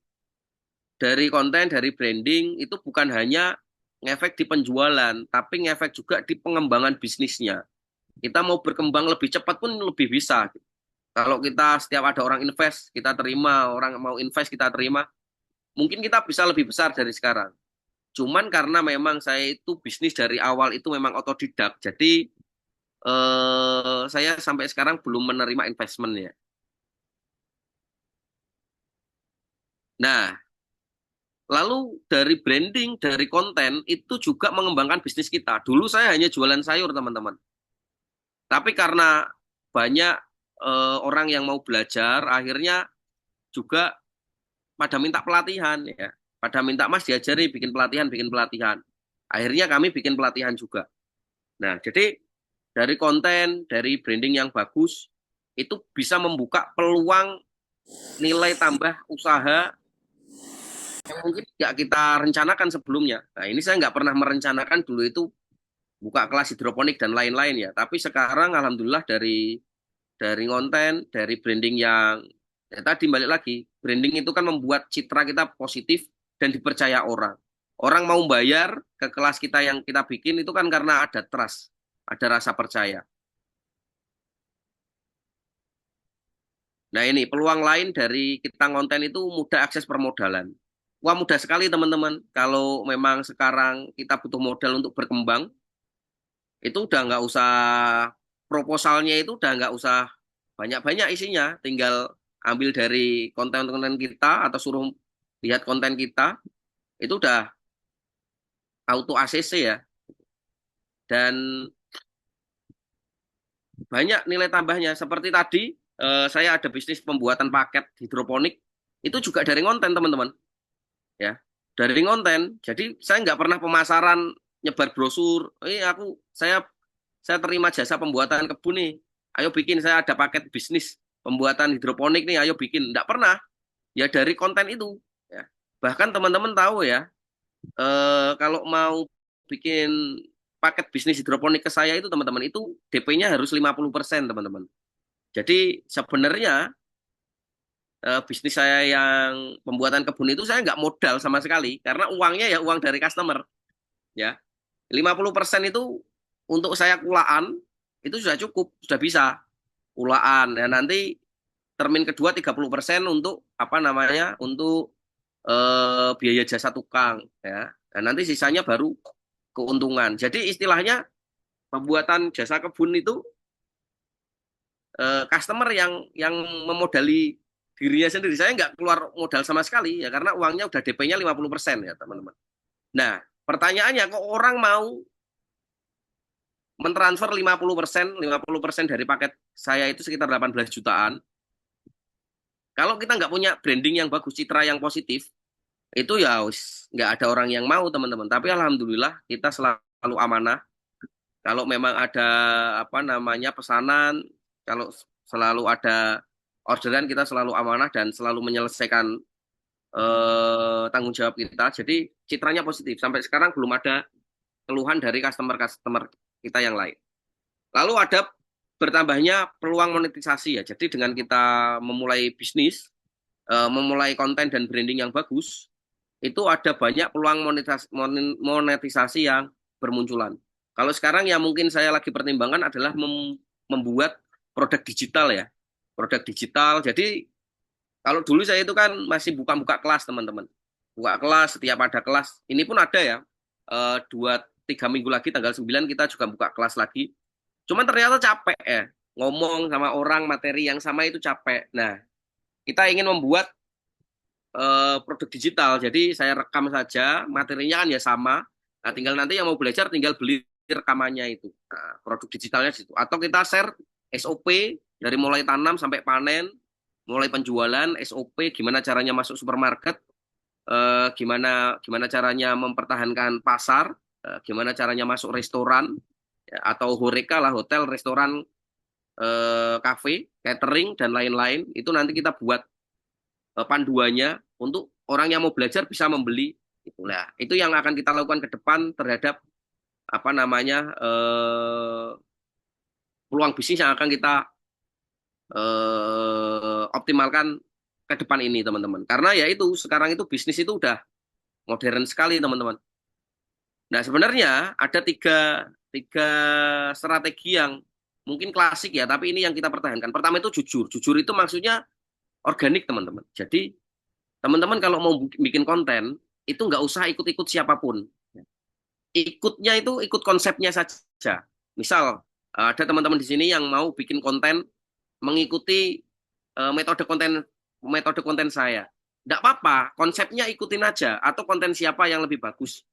dari konten, dari branding itu bukan hanya ngefek di penjualan, tapi ngefek juga di pengembangan bisnisnya. Kita mau berkembang lebih cepat pun lebih bisa. Kalau kita setiap ada orang invest, kita terima, orang mau invest, kita terima, mungkin kita bisa lebih besar dari sekarang. Cuman karena memang saya itu bisnis dari awal itu memang otodidak, jadi saya sampai sekarang belum menerima investmentnya. Nah, lalu dari branding, dari konten, itu juga mengembangkan bisnis kita. Dulu saya hanya jualan sayur, teman-teman. Tapi karena banyak orang yang mau belajar, akhirnya juga pada minta pelatihan ya. Pada minta Mas diajari bikin pelatihan, bikin pelatihan. Akhirnya kami bikin pelatihan juga. Nah, jadi dari konten, dari branding yang bagus, itu bisa membuka peluang nilai tambah usaha yang mungkin nggak kita rencanakan sebelumnya. Nah, ini saya nggak pernah merencanakan dulu itu buka kelas hidroponik dan lain-lain ya. Tapi sekarang alhamdulillah dari konten, dari branding yang ya tadi balik lagi, branding itu kan membuat citra kita positif dan dipercaya orang. Orang mau bayar ke kelas kita yang kita bikin itu kan karena ada trust, ada rasa percaya. Nah ini peluang lain dari kita konten itu mudah akses permodalan. Wah mudah sekali teman-teman. Kalau memang sekarang kita butuh modal untuk berkembang, itu udah nggak usah proposalnya itu udah nggak usah banyak-banyak isinya. Tinggal ambil dari konten-konten kita atau suruh lihat konten kita, itu udah auto ACC ya. Dan banyak nilai tambahnya. Seperti tadi, saya ada bisnis pembuatan paket hidroponik, itu juga dari konten teman-teman. Ya, dari konten. Jadi saya nggak pernah pemasaran nyebar brosur. Saya terima jasa pembuatan kebun nih. Ayo bikin, saya ada paket bisnis pembuatan hidroponik nih. Ayo bikin. Nggak pernah. Ya dari konten itu. Ya. Bahkan teman-teman tahu ya, kalau mau bikin paket bisnis hidroponik ke saya itu teman-teman itu DP-nya harus 50% teman-teman. Jadi sebenarnya bisnis saya yang pembuatan kebun itu saya nggak modal sama sekali karena uangnya ya uang dari customer ya 50% itu untuk saya kulaan itu sudah cukup sudah bisa kulaan dan nanti termin kedua 30% untuk apa namanya untuk biaya jasa tukang ya dan nanti sisanya baru keuntungan jadi istilahnya pembuatan jasa kebun itu customer yang memodali dirinya sendiri. Saya nggak keluar modal sama sekali ya karena uangnya udah DP-nya 50% ya teman-teman. Nah, pertanyaannya kok orang mau mentransfer 50% dari paket saya itu sekitar 18 jutaan. Kalau kita nggak punya branding yang bagus, citra yang positif, itu ya nggak ada orang yang mau teman-teman. Tapi alhamdulillah kita selalu amanah. Kalau memang ada apa namanya pesanan, kalau selalu ada orderan kita selalu amanah dan selalu menyelesaikan tanggung jawab kita. Jadi citranya positif. Sampai sekarang belum ada keluhan dari customer-customer kita yang lain. Lalu ada bertambahnya peluang monetisasi ya. Jadi dengan kita memulai bisnis, memulai konten dan branding yang bagus, itu ada banyak peluang monetisasi yang bermunculan. Kalau sekarang yang mungkin saya lagi pertimbangkan adalah membuat produk digital ya. Produk digital. Jadi kalau dulu saya itu kan masih buka-buka kelas teman-teman. Buka kelas, setiap ada kelas. Ini pun ada ya. 2-3 minggu lagi tanggal 9 kita juga buka kelas lagi. Cuman ternyata capek ya. Ngomong sama orang materi yang sama itu capek. Nah, kita ingin membuat produk digital. Jadi saya rekam saja, materinya kan ya sama. Nah, tinggal nanti yang mau belajar tinggal beli rekamannya itu. Nah, produk digitalnya di situ. Atau kita share SOP dari mulai tanam sampai panen, mulai penjualan, SOP gimana caranya masuk supermarket, gimana caranya mempertahankan pasar, gimana caranya masuk restoran ya, atau horeca lah hotel, restoran, kafe, catering dan lain-lain. Itu nanti kita buat panduannya untuk orang yang mau belajar bisa membeli. Itulah itu yang akan kita lakukan ke depan terhadap apa namanya peluang bisnis yang akan kita optimalkan ke depan ini teman-teman. Karena ya itu sekarang itu bisnis itu udah modern sekali teman-teman. Nah sebenarnya ada tiga strategi yang mungkin klasik ya, tapi ini yang kita pertahankan. Pertama itu jujur. Jujur itu maksudnya organik teman-teman. Jadi teman-teman kalau mau bikin konten itu nggak usah ikut-ikut siapapun. Ikutnya itu ikut konsepnya saja. Misal ada teman-teman di sini yang mau bikin konten mengikuti metode konten saya. Nggak apa-apa, konsepnya ikutin aja. Atau konten siapa yang lebih bagus.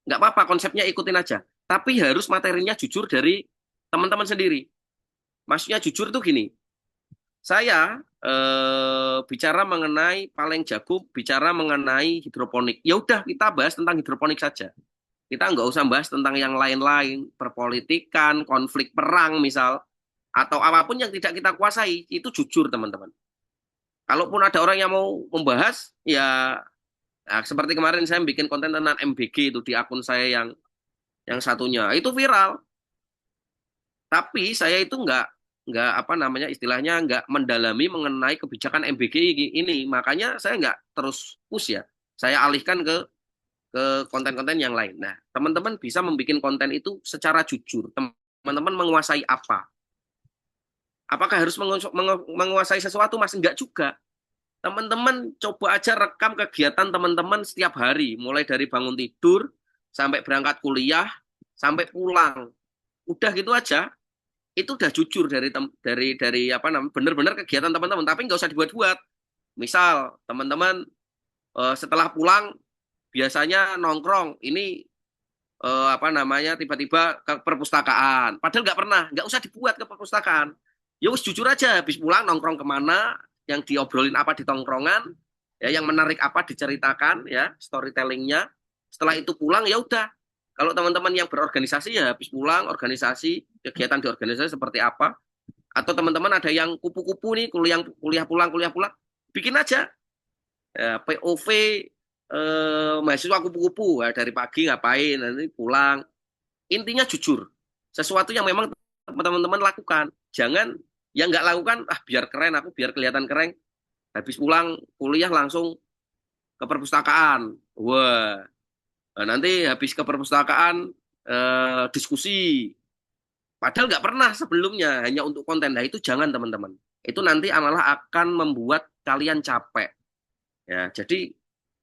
Nggak apa-apa, konsepnya ikutin aja. Tapi harus materinya jujur dari teman-teman sendiri. Maksudnya jujur tuh gini, saya bicara mengenai paling jago, bicara mengenai hidroponik. Ya udah kita bahas tentang hidroponik saja. Kita nggak usah bahas tentang yang lain-lain, perpolitikan, konflik perang misal, atau apapun yang tidak kita kuasai. Itu jujur teman-teman. Kalaupun ada orang yang mau membahas, ya nah, seperti kemarin saya bikin konten tentang MBG itu di akun saya yang satunya. Itu viral. Tapi saya itu nggak apa namanya istilahnya nggak mendalami mengenai kebijakan MBG ini. Makanya saya nggak terus push ya. Saya alihkan ke konten-konten yang lain. Nah, teman-teman bisa membuat konten itu secara jujur. Teman-teman menguasai apa? Apakah harus menguasai sesuatu? Mas, enggak juga. Teman-teman coba aja rekam kegiatan teman-teman setiap hari, mulai dari bangun tidur sampai berangkat kuliah sampai pulang. Udah gitu aja. Itu udah jujur dari apa namanya? Benar-benar kegiatan teman-teman, tapi nggak usah dibuat-buat. Misal teman-teman setelah pulang biasanya nongkrong, ini apa namanya tiba-tiba ke perpustakaan. Padahal nggak usah dibuat ke perpustakaan. Ya wis jujur aja, habis pulang nongkrong kemana, yang diobrolin apa di tongkrongan, ya yang menarik apa diceritakan, ya storytellingnya. Setelah itu pulang ya udah. Kalau teman-teman yang berorganisasi ya habis pulang organisasi, kegiatan di organisasi seperti apa. Atau teman-teman ada yang kupu-kupu nih, kuliah pulang, bikin aja ya, POV mahasiswa kupu-kupu ya, dari pagi ngapain nanti pulang, intinya jujur sesuatu yang memang teman-teman lakukan, jangan yang nggak lakukan biar keren aku biar kelihatan keren, habis pulang kuliah langsung ke perpustakaan, wah nanti habis ke perpustakaan diskusi padahal nggak pernah sebelumnya hanya untuk konten. Nah itu jangan teman-teman, itu nanti malah akan membuat kalian capek ya. Jadi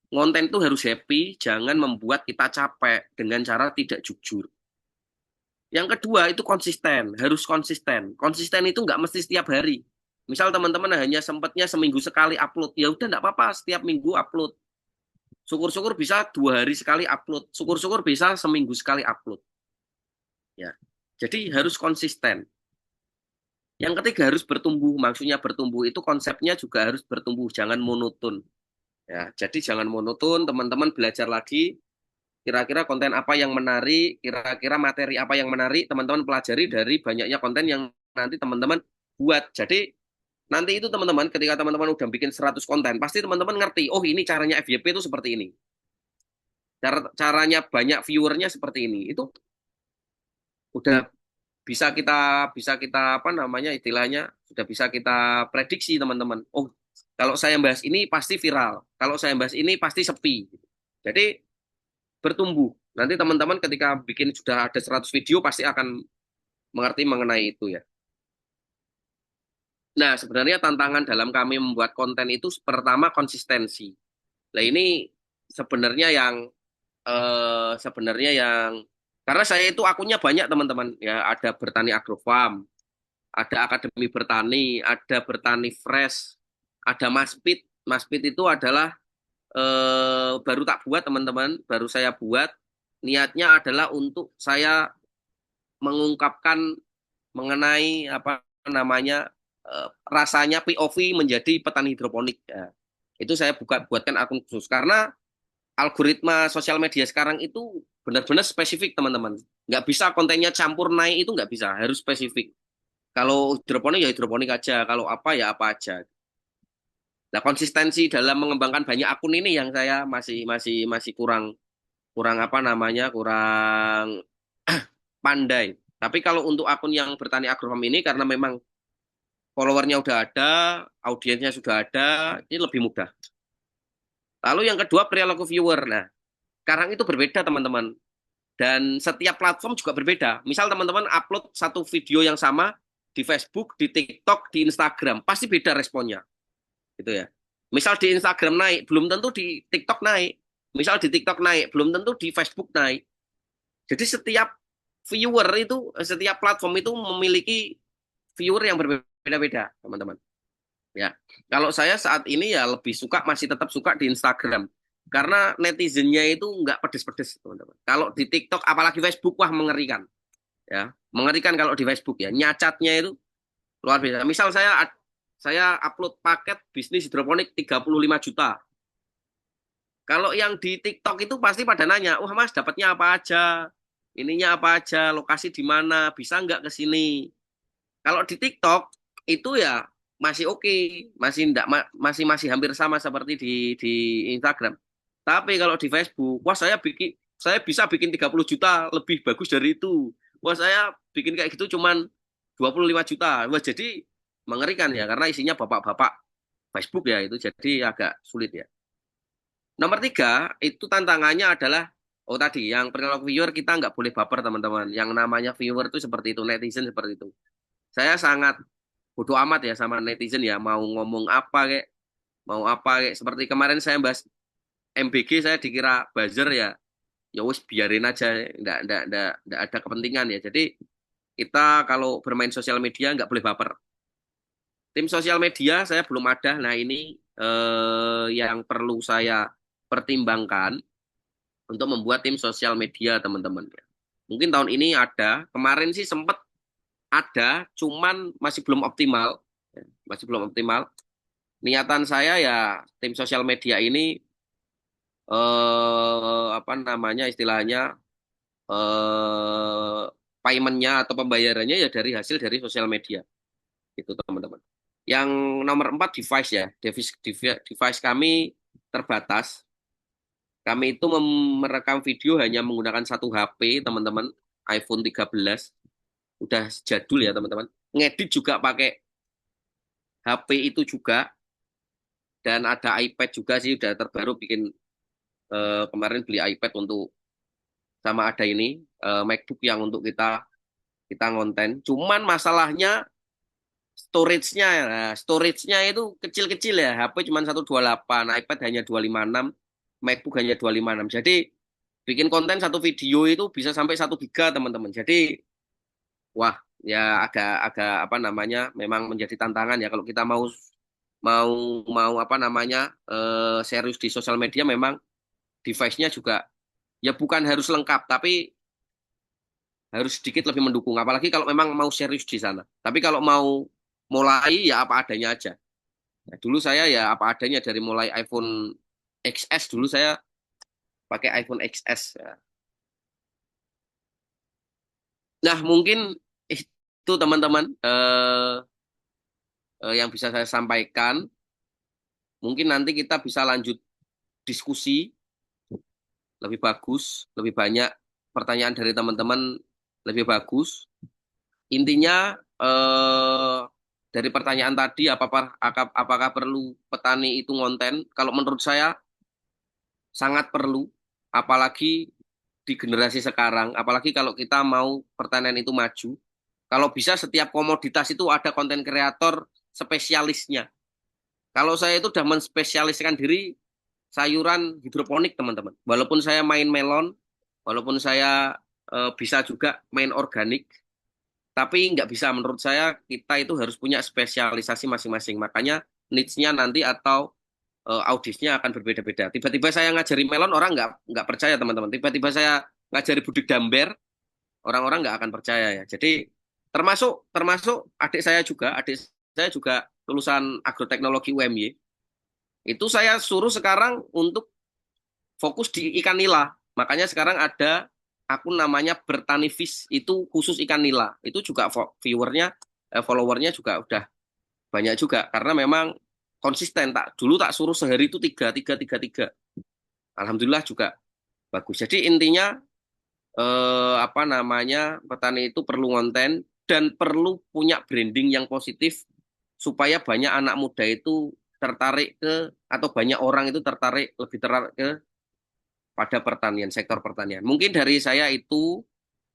konten itu harus happy, jangan membuat kita capek dengan cara tidak jujur. Yang kedua itu konsisten, harus konsisten. Konsisten itu nggak mesti setiap hari. Misal teman-teman hanya sempatnya seminggu sekali upload, ya udah nggak apa-apa setiap minggu upload. Syukur-syukur bisa 2 hari sekali upload, syukur-syukur bisa seminggu sekali upload. Ya, jadi harus konsisten. Yang ketiga harus bertumbuh, maksudnya bertumbuh itu konsepnya juga harus bertumbuh, jangan monoton. Ya, jadi jangan monoton, teman-teman belajar lagi. Kira-kira konten apa yang menarik, kira-kira materi apa yang menarik, teman-teman pelajari dari banyaknya konten yang nanti teman-teman buat. Jadi nanti itu teman-teman, ketika teman-teman udah bikin 100 konten, pasti teman-teman ngerti, oh ini caranya FYP itu seperti ini. Caranya banyak viewernya seperti ini. Itu udah bisa kita apa namanya istilahnya, sudah bisa kita prediksi teman-teman. Oh, kalau saya bahas ini pasti viral. Kalau saya bahas ini pasti sepi. Jadi bertumbuh. Nanti teman-teman ketika bikin sudah ada 100 video pasti akan mengerti mengenai itu ya. Nah, sebenarnya tantangan dalam kami membuat konten itu pertama konsistensi. Nah, ini sebenarnya yang karena saya itu akunnya banyak teman-teman ya, ada Bertani Agrofarm, ada Akademi Bertani, ada Bertani Fresh, ada Maspit. Maspit itu adalah baru tak buat teman-teman, baru saya buat. Niatnya adalah untuk saya mengungkapkan mengenai apa namanya rasanya POV menjadi petani hidroponik. Ya. Itu saya buatkan akun khusus karena algoritma sosial media sekarang itu benar-benar spesifik teman-teman. Nggak bisa kontennya campur naik, itu nggak bisa, harus spesifik. Kalau hidroponik ya hidroponik aja, kalau apa ya apa aja. Nah, konsistensi dalam mengembangkan banyak akun ini yang saya masih kurang kurang apa namanya kurang pandai. Tapi kalau untuk akun yang Bertani Agrofarm ini karena memang followernya udah ada, audiensnya sudah ada, ini lebih mudah. Lalu yang kedua perilaku viewer. Nah, sekarang itu berbeda teman-teman. Dan setiap platform juga berbeda. Misal teman-teman upload satu video yang sama di Facebook, di TikTok, di Instagram, pasti beda responnya. Gitu ya. Misal di Instagram naik, belum tentu di TikTok naik. Misal di TikTok naik, belum tentu di Facebook naik. Jadi setiap viewer itu, setiap platform itu memiliki viewer yang berbeda-beda, teman-teman. Ya, kalau saya saat ini ya lebih suka, masih tetap suka di Instagram. Karena netizennya itu nggak pedes-pedes, teman-teman. Kalau di TikTok, apalagi Facebook, wah mengerikan. Ya, mengerikan kalau di Facebook ya. Nyacatnya itu Luar biasa. Misal saya upload paket bisnis hidroponik 35 juta. Kalau yang di TikTok itu pasti pada nanya, wah Mas dapatnya apa aja? Ininya apa aja? Lokasi di mana? Bisa nggak ke sini? Kalau di TikTok itu ya masih oke, masih enggak masih masih hampir sama seperti di Instagram. Tapi kalau di Facebook, wah saya bisa bikin 30 juta lebih bagus dari itu. Wah saya bikin kayak gitu cuman 25 juta. Wah jadi mengerikan ya karena isinya bapak-bapak Facebook ya itu jadi agak sulit ya. Nomor tiga, itu tantangannya adalah, oh tadi, yang perilaku viewer kita nggak boleh baper teman-teman. Yang namanya viewer itu seperti itu, netizen seperti itu. Saya sangat bodoh amat ya sama netizen ya, mau ngomong apa kayak, mau apa kayak. Seperti kemarin saya bahas MBG, saya dikira buzzer ya, ya wes biarin aja, nggak ada kepentingan ya. Jadi kita kalau bermain sosial media nggak boleh baper. Tim sosial media saya belum ada, nah ini yang perlu saya pertimbangkan untuk membuat tim sosial media teman-teman. Mungkin tahun ini ada, kemarin sih sempat ada, cuman masih belum optimal, masih belum optimal. Niatan saya ya tim sosial media ini apa namanya istilahnya eh paymentnya atau pembayarannya ya dari hasil dari sosial media itu teman-teman. Yang nomor empat device ya, device kami terbatas. Kami itu merekam video hanya menggunakan satu HP, teman-teman, iPhone 13. Udah jadul ya, teman-teman. Ngedit juga pakai HP itu juga, dan ada iPad juga sih, udah terbaru bikin kemarin beli iPad untuk sama ada ini MacBook yang untuk kita kita ngonten. Cuman masalahnya storage-nya, nah, storage-nya itu kecil-kecil ya. HP cuma 128, iPad hanya 256, MacBook hanya 256. Jadi bikin konten satu video itu bisa sampai 1 giga teman-teman. Jadi wah ya agak apa namanya memang menjadi tantangan ya kalau kita mau mau mau apa namanya serius di sosial media memang device-nya juga ya bukan harus lengkap tapi harus sedikit lebih mendukung. Apalagi kalau memang mau serius di sana. Tapi kalau mau mulai ya apa adanya aja. Nah, dulu saya ya apa adanya dari mulai iPhone XS dulu saya pakai iPhone XS. Ya. Nah mungkin itu teman-teman yang bisa saya sampaikan. Mungkin nanti kita bisa lanjut diskusi lebih bagus, lebih banyak pertanyaan dari teman-teman lebih bagus. Intinya dari pertanyaan tadi apakah perlu petani itu ngonten? Kalau menurut saya sangat perlu, apalagi di generasi sekarang, apalagi kalau kita mau pertanian itu maju. Kalau bisa setiap komoditas itu ada konten kreator spesialisnya. Kalau saya itu udah menspesialiskan diri sayuran hidroponik, teman-teman. Walaupun saya main melon, walaupun saya bisa juga main organik, tapi nggak bisa. Menurut saya kita itu harus punya spesialisasi masing-masing. Makanya niche-nya nanti atau audiensnya akan berbeda-beda. Tiba-tiba saya ngajari melon, orang nggak percaya, teman-teman. Tiba-tiba saya ngajari budik damber, orang-orang nggak akan percaya ya. Jadi termasuk termasuk adik saya juga lulusan agroteknologi UMY. Itu saya suruh sekarang untuk fokus di ikan nila. Makanya sekarang ada akun namanya Bertani Fish, itu khusus ikan nila. Itu juga viewernya, followernya juga udah banyak juga. Karena memang konsisten. Dulu tak suruh sehari itu tiga, tiga, tiga, tiga. Alhamdulillah juga bagus. Jadi intinya apa namanya petani itu perlu konten dan perlu punya branding yang positif supaya banyak anak muda itu tertarik ke atau banyak orang itu lebih tertarik ke pada pertanian, sektor pertanian. Mungkin dari saya itu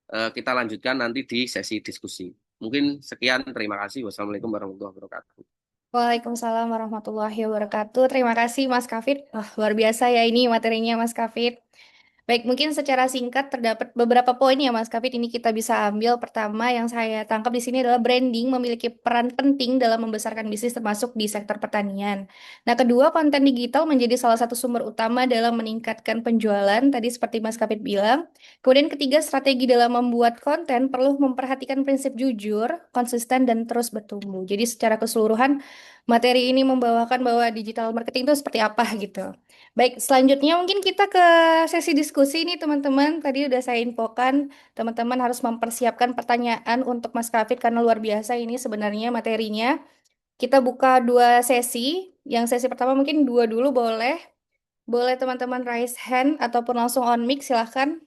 kita lanjutkan nanti di sesi diskusi. Mungkin sekian, terima kasih. Wassalamualaikum warahmatullahi wabarakatuh. Waalaikumsalam warahmatullahi wabarakatuh. Terima kasih Mas Kafid. Wah, luar biasa ya ini materinya Mas Kafid. Baik, mungkin secara singkat terdapat beberapa poin ya Mas Kafit ini kita bisa ambil. Pertama yang saya tangkap di sini adalah branding memiliki peran penting dalam membesarkan bisnis termasuk di sektor pertanian. Nah, kedua, konten digital menjadi salah satu sumber utama dalam meningkatkan penjualan, tadi seperti Mas Kafit bilang. Kemudian ketiga, strategi dalam membuat konten perlu memperhatikan prinsip jujur, konsisten, dan terus bertumbuh. Jadi secara keseluruhan, materi ini membawakan bahwa digital marketing itu seperti apa gitu. Baik, selanjutnya mungkin kita ke sesi diskusi nih teman-teman. Tadi udah saya infokan, teman-teman harus mempersiapkan pertanyaan untuk Mas Kafit karena luar biasa ini sebenarnya materinya. Kita buka dua sesi. Yang sesi pertama mungkin dua dulu boleh. Boleh teman-teman raise hand ataupun langsung on mic silahkan.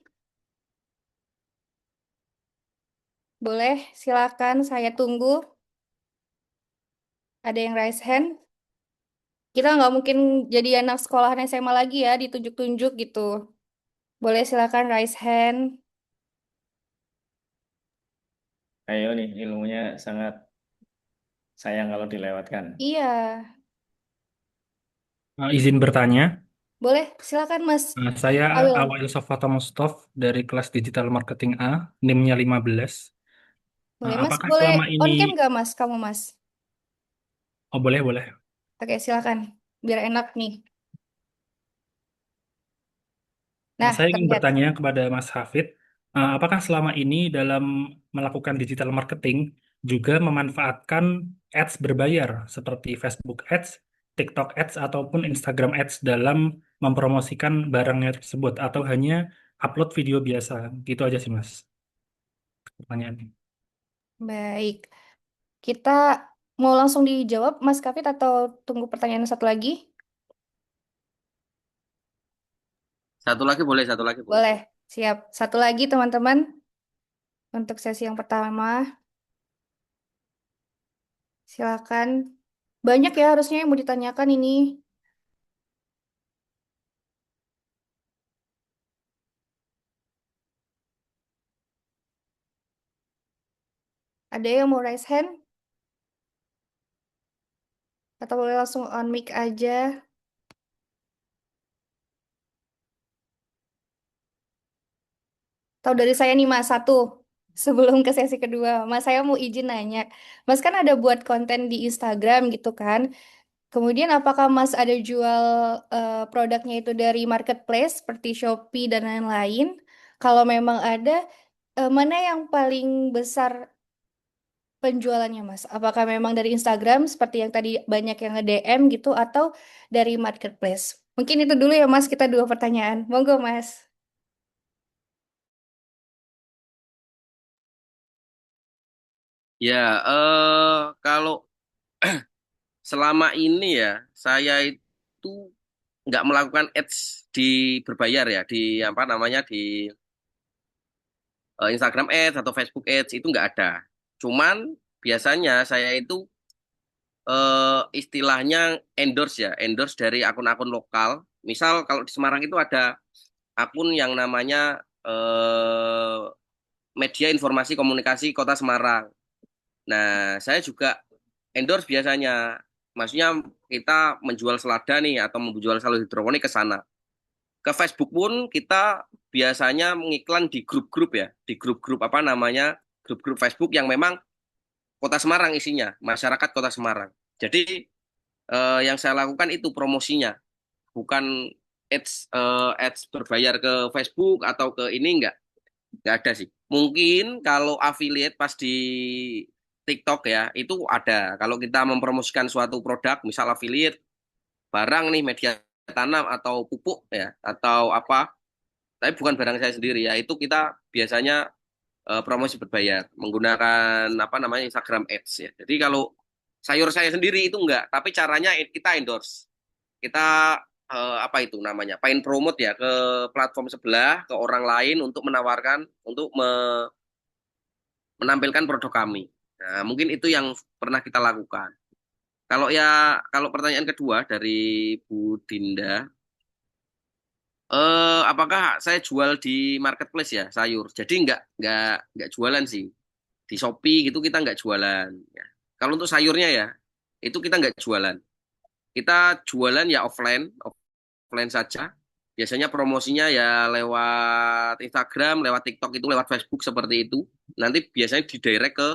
Boleh, silakan saya tunggu. Ada yang raise hand. Kita nggak mungkin jadi anak sekolahan SMA lagi ya, ditunjuk-tunjuk gitu. Boleh silakan raise hand. Ayo nih, ilmunya sangat sayang kalau dilewatkan. Iya, Izin bertanya, boleh silakan Mas saya Awil. Awal Sofata Mustaf dari kelas Digital Marketing A, NIM-nya 15. Boleh Mas, Apakah boleh selama ini, on cam nggak Mas, kamu Mas? oh boleh, boleh. Oke, silakan. Biar enak nih. Nah, Saya ingin terlihat. bertanya kepada Mas Hafid, apakah selama ini dalam melakukan digital marketing juga memanfaatkan ads berbayar seperti Facebook Ads, TikTok Ads, ataupun Instagram Ads dalam mempromosikan barangnya tersebut, atau hanya upload video biasa? Gitu aja sih Mas, pertanyaannya. Baik. Kita mau langsung dijawab Mas Kafit atau tunggu pertanyaan satu lagi? Satu lagi boleh. Boleh. Siap. Satu lagi teman-teman untuk sesi yang pertama. Silakan. Banyak ya harusnya yang mau ditanyakan ini. Ada yang mau raise hand? Atau boleh langsung on mic aja? Tahu dari saya nih Mas, satu. Sebelum ke sesi kedua, Mas saya mau izin nanya. Mas kan ada buat konten di Instagram gitu kan? Kemudian apakah Mas ada jual produknya itu dari marketplace seperti Shopee dan lain-lain? Kalau memang ada, mana yang paling besar penjualannya Mas? Apakah memang dari Instagram seperti yang tadi banyak yang nge-DM gitu atau dari marketplace? Mungkin itu dulu ya Mas, kita dua pertanyaan. Monggo Mas. Ya, kalau selama ini ya, saya itu nggak melakukan ads di berbayar ya, di apa namanya di Instagram Ads atau Facebook Ads itu nggak ada. Cuman biasanya saya itu istilahnya endorse ya, endorse dari akun-akun lokal. Misal kalau di Semarang itu ada akun yang namanya Media Informasi Komunikasi Kota Semarang. Nah, saya juga endorse biasanya. Maksudnya kita menjual selada nih atau menjual salur hidroponik ke sana. Ke Facebook pun kita biasanya mengiklan di grup-grup ya, di grup-grup apa namanya, grup-grup Facebook yang memang Kota Semarang isinya, masyarakat Kota Semarang. Jadi yang saya lakukan itu promosinya, bukan ads berbayar ke Facebook atau ke ini enggak ada sih. Mungkin kalau affiliate pas di TikTok ya, itu ada. Kalau kita mempromosikan suatu produk, misal affiliate barang nih media tanam atau pupuk ya, atau apa, tapi bukan barang saya sendiri ya, itu kita biasanya promosi berbayar menggunakan apa namanya Instagram Ads ya. Jadi kalau sayur saya sendiri itu enggak, tapi caranya kita endorse. Kita apa itu namanya? Paid promote ya ke platform sebelah, ke orang lain untuk menawarkan untuk menampilkan produk kami. Nah, mungkin itu yang pernah kita lakukan. Kalau pertanyaan kedua dari Bu Dinda, apakah saya jual di marketplace ya sayur? Jadi nggak jualan sih. Di Shopee gitu kita nggak jualan. Ya. Kalau untuk sayurnya ya, itu kita nggak jualan. Kita jualan ya offline saja. Biasanya promosinya ya lewat Instagram, lewat TikTok itu, lewat Facebook seperti itu. Nanti biasanya didirect ke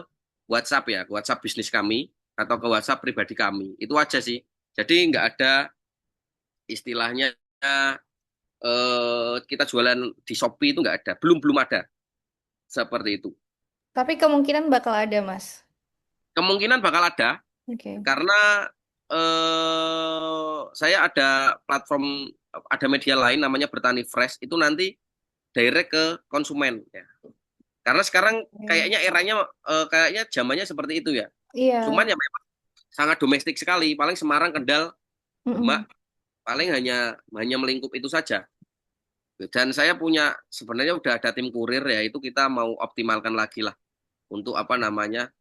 WhatsApp ya, ke WhatsApp bisnis kami atau ke WhatsApp pribadi kami. Itu aja sih. Jadi nggak ada istilahnya kita jualan di Shopee itu nggak ada, belum ada seperti itu. Tapi kemungkinan bakal ada, Mas. Kemungkinan bakal ada Oke. karena saya ada platform, ada media lain namanya Bertani Fresh itu nanti direct ke konsumen ya. Karena sekarang Oke. kayaknya eranya kayaknya zamannya seperti itu ya. Cuman Iya. ya memang sangat domestik sekali, paling Semarang, Kendal, Demak, Mm-mm. paling hanya melingkup itu saja. Dan saya punya sebenarnya udah ada tim kurir ya, itu kita mau optimalkan lagi lah untuk apa namanya,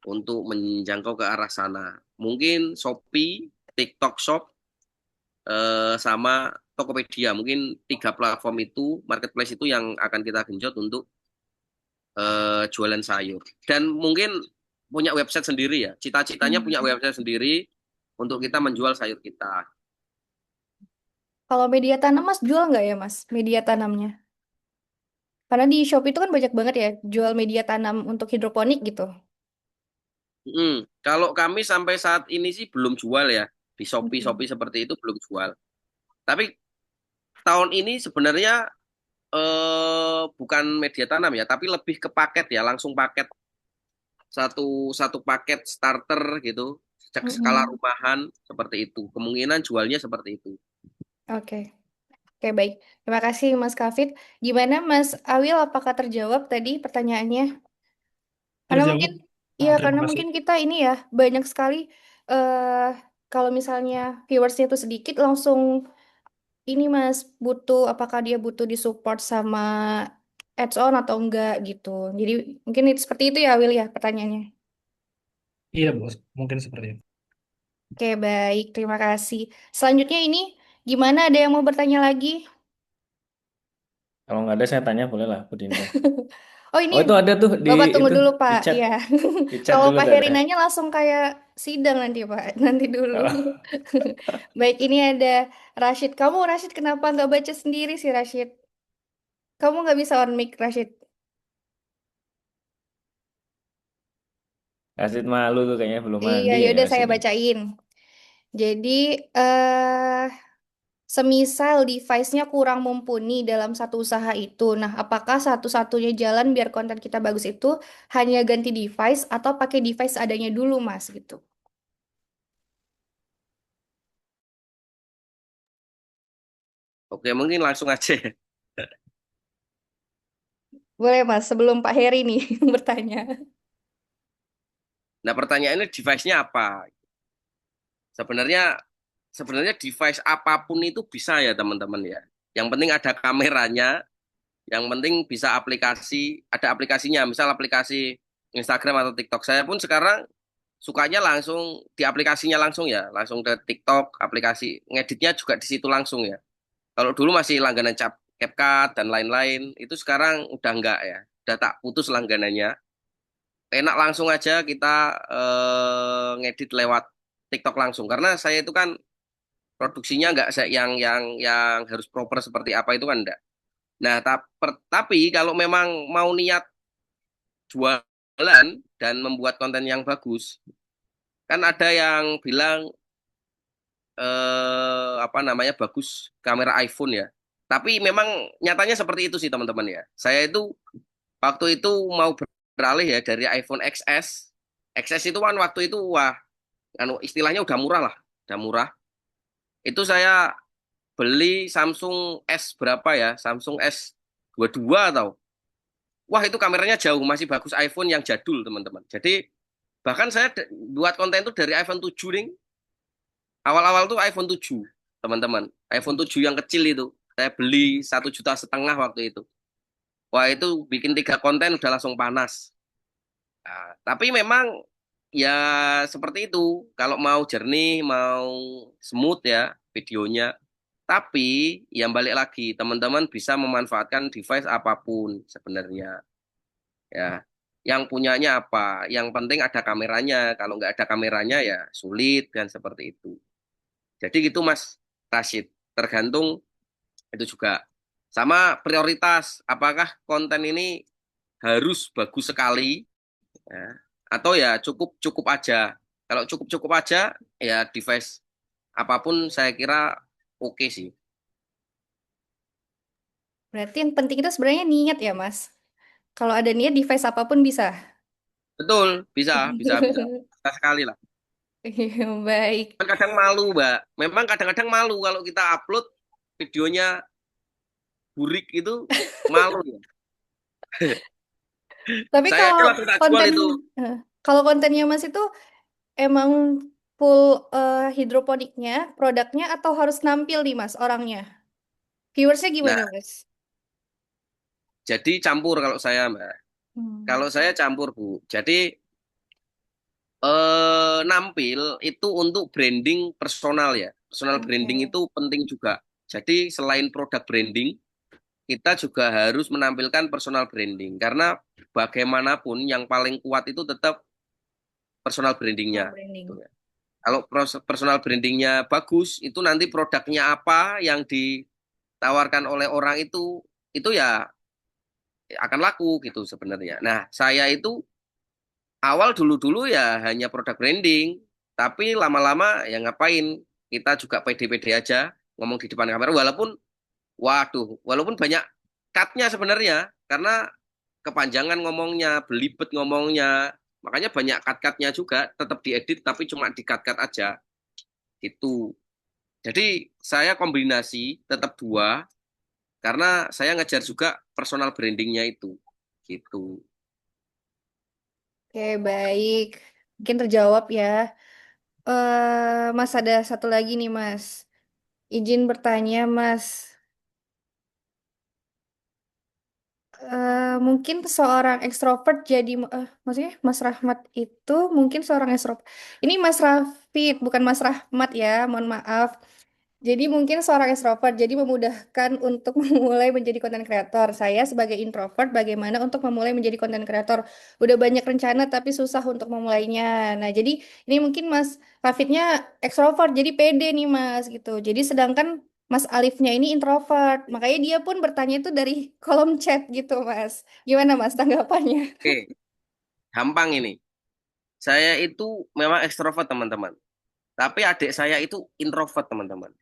untuk menjangkau ke arah sana. Mungkin Shopee, TikTok Shop, sama Tokopedia. Mungkin 3 platform itu, marketplace itu yang akan kita genjot untuk jualan sayur. Dan mungkin punya website sendiri ya. Cita-citanya punya Hmm. website sendiri untuk kita menjual sayur kita. Kalau media tanam Mas jual nggak ya Mas? Media tanamnya? Karena di Shopee itu kan banyak banget ya jual media tanam untuk hidroponik gitu. Kalau kami sampai saat ini sih belum jual ya. Di Mm-mm. Shopee seperti itu belum jual. Tapi tahun ini sebenarnya bukan media tanam ya, tapi lebih ke paket ya, langsung paket, satu satu paket starter gitu, skala Mm-mm. rumahan seperti itu. Kemungkinan jualnya seperti itu. Oke, oke baik. Terima kasih Mas Kafid. Gimana Mas Awil? Apakah terjawab tadi pertanyaannya? Karena mungkin, Terjawab. ya Terima karena kasih. mungkin kita ini ya banyak sekali eh kalau misalnya viewersnya itu sedikit langsung ini Mas butuh apakah dia butuh disupport sama ads on atau enggak gitu. Jadi mungkin itu seperti itu ya Will ya pertanyaannya. Iya, Bos. Mungkin seperti itu. Oke baik, terima kasih. Selanjutnya ini gimana ada yang mau bertanya lagi? Kalau nggak ada saya tanya boleh lah Bu Dinda. Oh ini Oh itu ada tuh di Bapak tunggu itu dulu di Pak. chat Ya, di chat kalau dulu Pak tuh Heri ada. nanya langsung kayak sidang nanti Pak. Nanti dulu. Baik, ini ada Rashid. Kamu Rashid kenapa nggak baca sendiri sih Rashid? Kamu nggak bisa on mic Rashid. Asid malu tuh kayaknya belum Iya, mandi ya yaudah saya Asid ini. bacain. Jadi, semisal device-nya kurang mumpuni dalam satu usaha itu, nah apakah satu-satunya jalan biar konten kita bagus itu hanya ganti device atau pakai device adanya dulu, Mas, gitu? Oke, mungkin langsung aja. Boleh, Mas, sebelum Pak Heri nih bertanya. Nah, pertanyaannya device-nya apa? Sebenarnya sebenarnya device apapun itu bisa ya teman-teman ya. Yang penting ada kameranya, yang penting bisa ada aplikasinya, misal aplikasi Instagram atau TikTok. Saya pun sekarang sukanya langsung di aplikasinya langsung ya, langsung ke TikTok, aplikasi ngeditnya juga di situ langsung ya. Kalau dulu masih langganan CapCut dan lain-lain, itu sekarang udah enggak ya, udah tak putus langganannya. Enak langsung aja kita ngedit lewat TikTok langsung, karena saya itu kan produksinya enggak yang harus proper seperti apa itu kan enggak. Nah, tapi kalau memang mau niat jualan dan membuat konten yang bagus, kan ada yang bilang apa namanya bagus kamera iPhone ya. Tapi memang nyatanya seperti itu sih teman-teman ya. Saya itu waktu itu mau beralih ya dari iPhone XS. XS itu kan waktu itu wah, istilahnya udah murah lah, udah murah. Itu saya beli Samsung S berapa ya? Samsung S22 atau. Wah, itu kameranya jauh masih bagus iPhone yang jadul teman-teman. Jadi bahkan saya buat konten itu dari iPhone 7 nih. Awal-awal tuh iPhone 7, teman-teman. iPhone 7 yang kecil itu. Saya beli 1,5 juta waktu itu. Wah, itu bikin 3 konten udah langsung panas. Nah, tapi memang ya seperti itu. Kalau mau jernih, mau smooth ya videonya. Tapi yang balik lagi, teman-teman bisa memanfaatkan device apapun sebenarnya. Ya, yang punyanya apa? Yang penting ada kameranya. Kalau nggak ada kameranya ya sulit kan seperti itu. Jadi gitu Mas Rashid, tergantung Itu juga. Sama prioritas, apakah konten ini harus bagus sekali, ya, atau ya cukup cukup aja. Kalau cukup cukup aja, ya device apapun saya kira oke sih. Berarti yang penting itu sebenarnya niat ya, Mas. Kalau ada niat, device apapun bisa. Betul, bisa, bisa, bisa. Bisa sekali lah. Baik. Kan kadang malu, Mbak. Memang kadang-kadang malu kalau kita upload videonya burik itu malu ya. Tapi Saya kalau langsung tak jual konten itu. eh, kalau kontennya Mas itu emang full hidroponiknya, produknya atau harus nampil nih Mas orangnya? Viewersnya Nah, gimana Mas? jadi campur kalau saya, Mbak. Hmm. Kalau saya campur, Bu. Jadi nampil itu untuk branding personal ya. Personal branding Oke. itu penting juga. Jadi selain produk branding, kita juga harus menampilkan personal branding. Karena bagaimanapun yang paling kuat itu tetap personal brandingnya. Personal Gitu branding. ya. Kalau personal brandingnya bagus, itu nanti produknya apa yang ditawarkan oleh orang itu ya akan laku gitu sebenarnya. Nah, saya itu awal dulu-dulu ya hanya produk branding, tapi lama-lama ya ngapain? Kita juga pede-pede aja ngomong di depan kamera, walaupun, waduh, walaupun banyak cut-nya sebenarnya, karena kepanjangan ngomongnya, belibet ngomongnya, makanya banyak cut-cutnya juga, tetap diedit tapi cuma di-cut-cut aja, gitu. Jadi saya kombinasi tetap dua, karena saya ngejar juga personal brandingnya itu, gitu. Oke, baik. Mungkin terjawab ya. Mas ada satu lagi nih Mas. Izin bertanya Mas. Mungkin seorang ekstrovert jadi maksudnya Mas Rahmat itu mungkin seorang ekstrovert. Ini Mas Rafid bukan Mas Rahmat ya, mohon maaf. Jadi mungkin seorang ekstrovert jadi memudahkan untuk memulai menjadi konten kreator. Saya sebagai introvert bagaimana untuk memulai menjadi konten kreator. Udah banyak rencana tapi susah untuk memulainya. Nah, jadi ini mungkin Mas Rafidnya ekstrovert jadi pede nih Mas gitu. Jadi sedangkan Mas Alifnya ini introvert. Makanya dia pun bertanya itu dari kolom chat gitu Mas. Gimana Mas tanggapannya? Oke, gampang ini. Saya itu memang ekstrovert teman-teman. Tapi adik saya itu introvert teman-teman.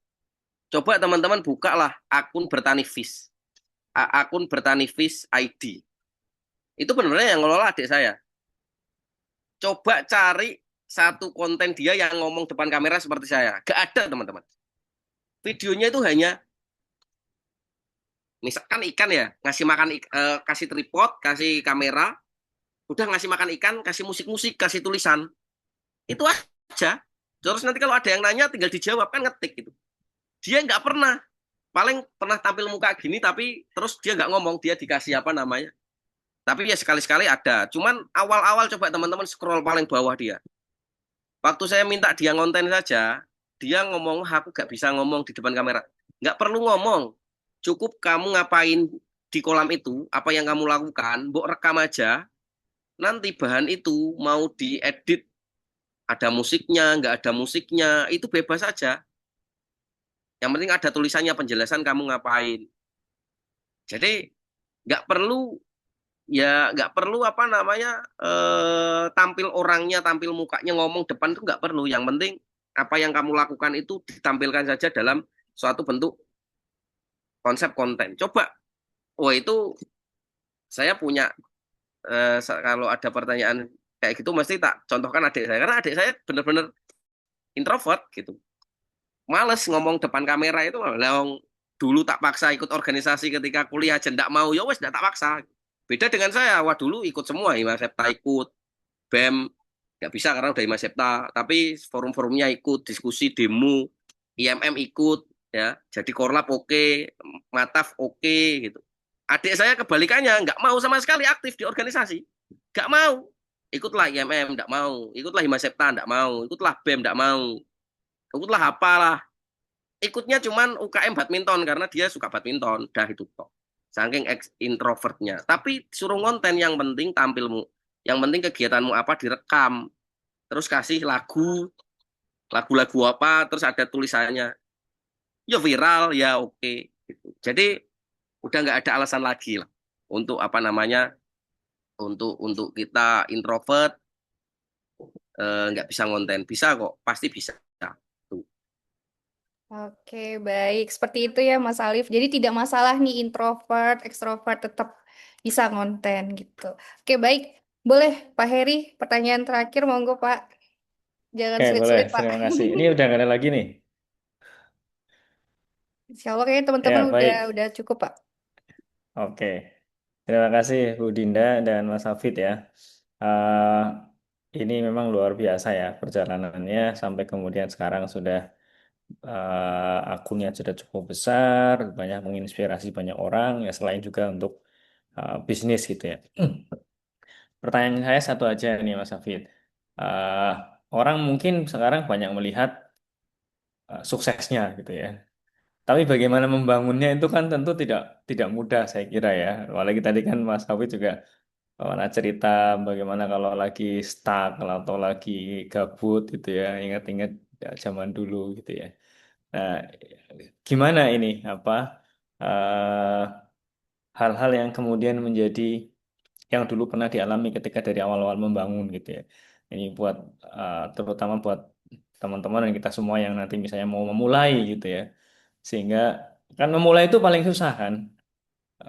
Coba teman-teman bukalah akun Bertani Fish. Akun Bertani Fish ID. Itu benar-benar yang ngelola adik saya. Coba cari satu konten dia yang ngomong depan kamera seperti saya. Gak ada teman-teman. Videonya itu hanya misalkan ikan ya, ngasih makan kasih tripod, kasih kamera, udah ngasih makan ikan, kasih musik-musik, kasih tulisan. Itu aja. Terus nanti kalau ada yang nanya tinggal dijawab kan ngetik gitu. Dia nggak pernah, paling pernah tampil muka gini tapi terus dia nggak ngomong, dia dikasih apa namanya. Tapi ya sekali-sekali ada. Cuman awal-awal coba teman-teman scroll paling bawah dia. Waktu saya minta dia ngonten saja, dia ngomong, aku nggak bisa ngomong di depan kamera. Nggak perlu ngomong. Cukup kamu ngapain di kolam itu, apa yang kamu lakukan, mbok rekam aja. Nanti bahan itu mau diedit, ada musiknya, nggak ada musiknya, itu bebas saja. Yang penting ada tulisannya penjelasan kamu ngapain. Jadi nggak perlu nggak perlu apa namanya tampil orangnya, tampil mukanya ngomong depan itu nggak perlu. Yang penting apa yang kamu lakukan itu ditampilkan saja dalam suatu bentuk konsep konten. Coba, oh itu saya punya kalau ada pertanyaan kayak gitu mesti tak contohkan adik saya karena adik saya benar-benar introvert gitu. Males ngomong depan kamera itu long dulu tak paksa ikut organisasi ketika kuliah aja ndak mau ya wes ndak tak paksa. Beda dengan saya, wah dulu ikut semua, Hima Septa ikut, BEM nggak bisa karena udah Hima Septa, tapi forum-forumnya ikut, diskusi, demo, IMM ikut, ya, jadi Korlap oke, Mataf oke, gitu. Adik saya kebalikannya, nggak mau sama sekali aktif di organisasi, nggak mau. Ikutlah IMM, nggak mau. Ikutlah Hima Septa, nggak mau. Ikutlah BEM, nggak mau. Ikutlah apalah. Ikutnya cuman UKM badminton karena dia suka badminton, dah itu toh. Saking introvertnya. Tapi suruh konten yang penting tampilmu, yang penting kegiatanmu apa direkam, terus kasih lagu-lagu apa, terus ada tulisannya, ya viral ya oke. gitu. Jadi udah nggak ada alasan lagi lah untuk apa namanya, untuk kita introvert nggak bisa ngonten. Bisa kok, pasti bisa. Tuh. Oke, baik. Seperti itu ya, Mas Alif. Jadi tidak masalah nih introvert, ekstrovert tetap bisa ngonten gitu. Oke, baik. Boleh, Pak Heri, pertanyaan terakhir, monggo, Pak. Jangan Oke, boleh. sulit-sulit, Pak. Terima kasih. Ini udah nggak ada lagi nih. Insya Allah kayaknya teman-teman Ya, baik. udah cukup, Pak. Oke. Terima kasih Bu Dinda dan Mas Hafid ya. Eh, ini memang luar biasa ya perjalanannya sampai kemudian sekarang sudah akunnya sudah cukup besar, banyak menginspirasi banyak orang ya selain juga untuk bisnis gitu ya. Pertanyaan saya satu aja nih Mas Hafid. Eh, orang mungkin sekarang banyak melihat suksesnya gitu ya. Tapi bagaimana membangunnya itu kan tentu tidak tidak mudah saya kira ya. Apalagi tadi kan Mas Hafid juga pernah cerita bagaimana kalau lagi stuck atau lagi gabut gitu ya, ingat-ingat ya, zaman dulu gitu ya. Nah, gimana ini apa eh, hal-hal yang kemudian menjadi yang dulu pernah dialami ketika dari awal-awal membangun gitu ya. Ini buat terutama buat teman-teman dan kita semua yang nanti misalnya mau memulai gitu ya. Sehingga kan memulai itu paling susah kan.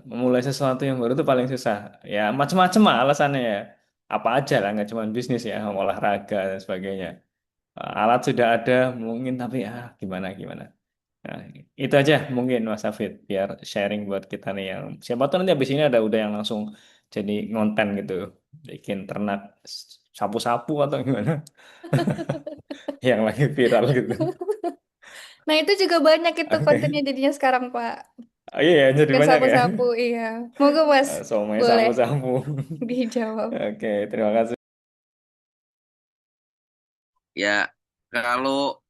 Memulai sesuatu yang baru itu paling susah. Ya macam-macam lah alasannya ya. Apa aja lah, nggak cuma bisnis ya, olahraga dan sebagainya. Alat sudah ada mungkin tapi gimana gimana. Nah, itu aja mungkin Mas Hafid biar sharing buat kita nih yang siapa tahu nanti habis ini ada udah yang langsung jadi ngonten gitu, bikin ternak sapu-sapu atau gimana yang lagi viral gitu. Nah, itu juga banyak itu kontennya Oke. jadinya sekarang, Pak. Oh, iya, jadi Bukan banyak ya. sapu-sapu, iya. Monggo, Mas. Somai Boleh sapu-sapu. dijawab. Oke, terima kasih. Ya, kalau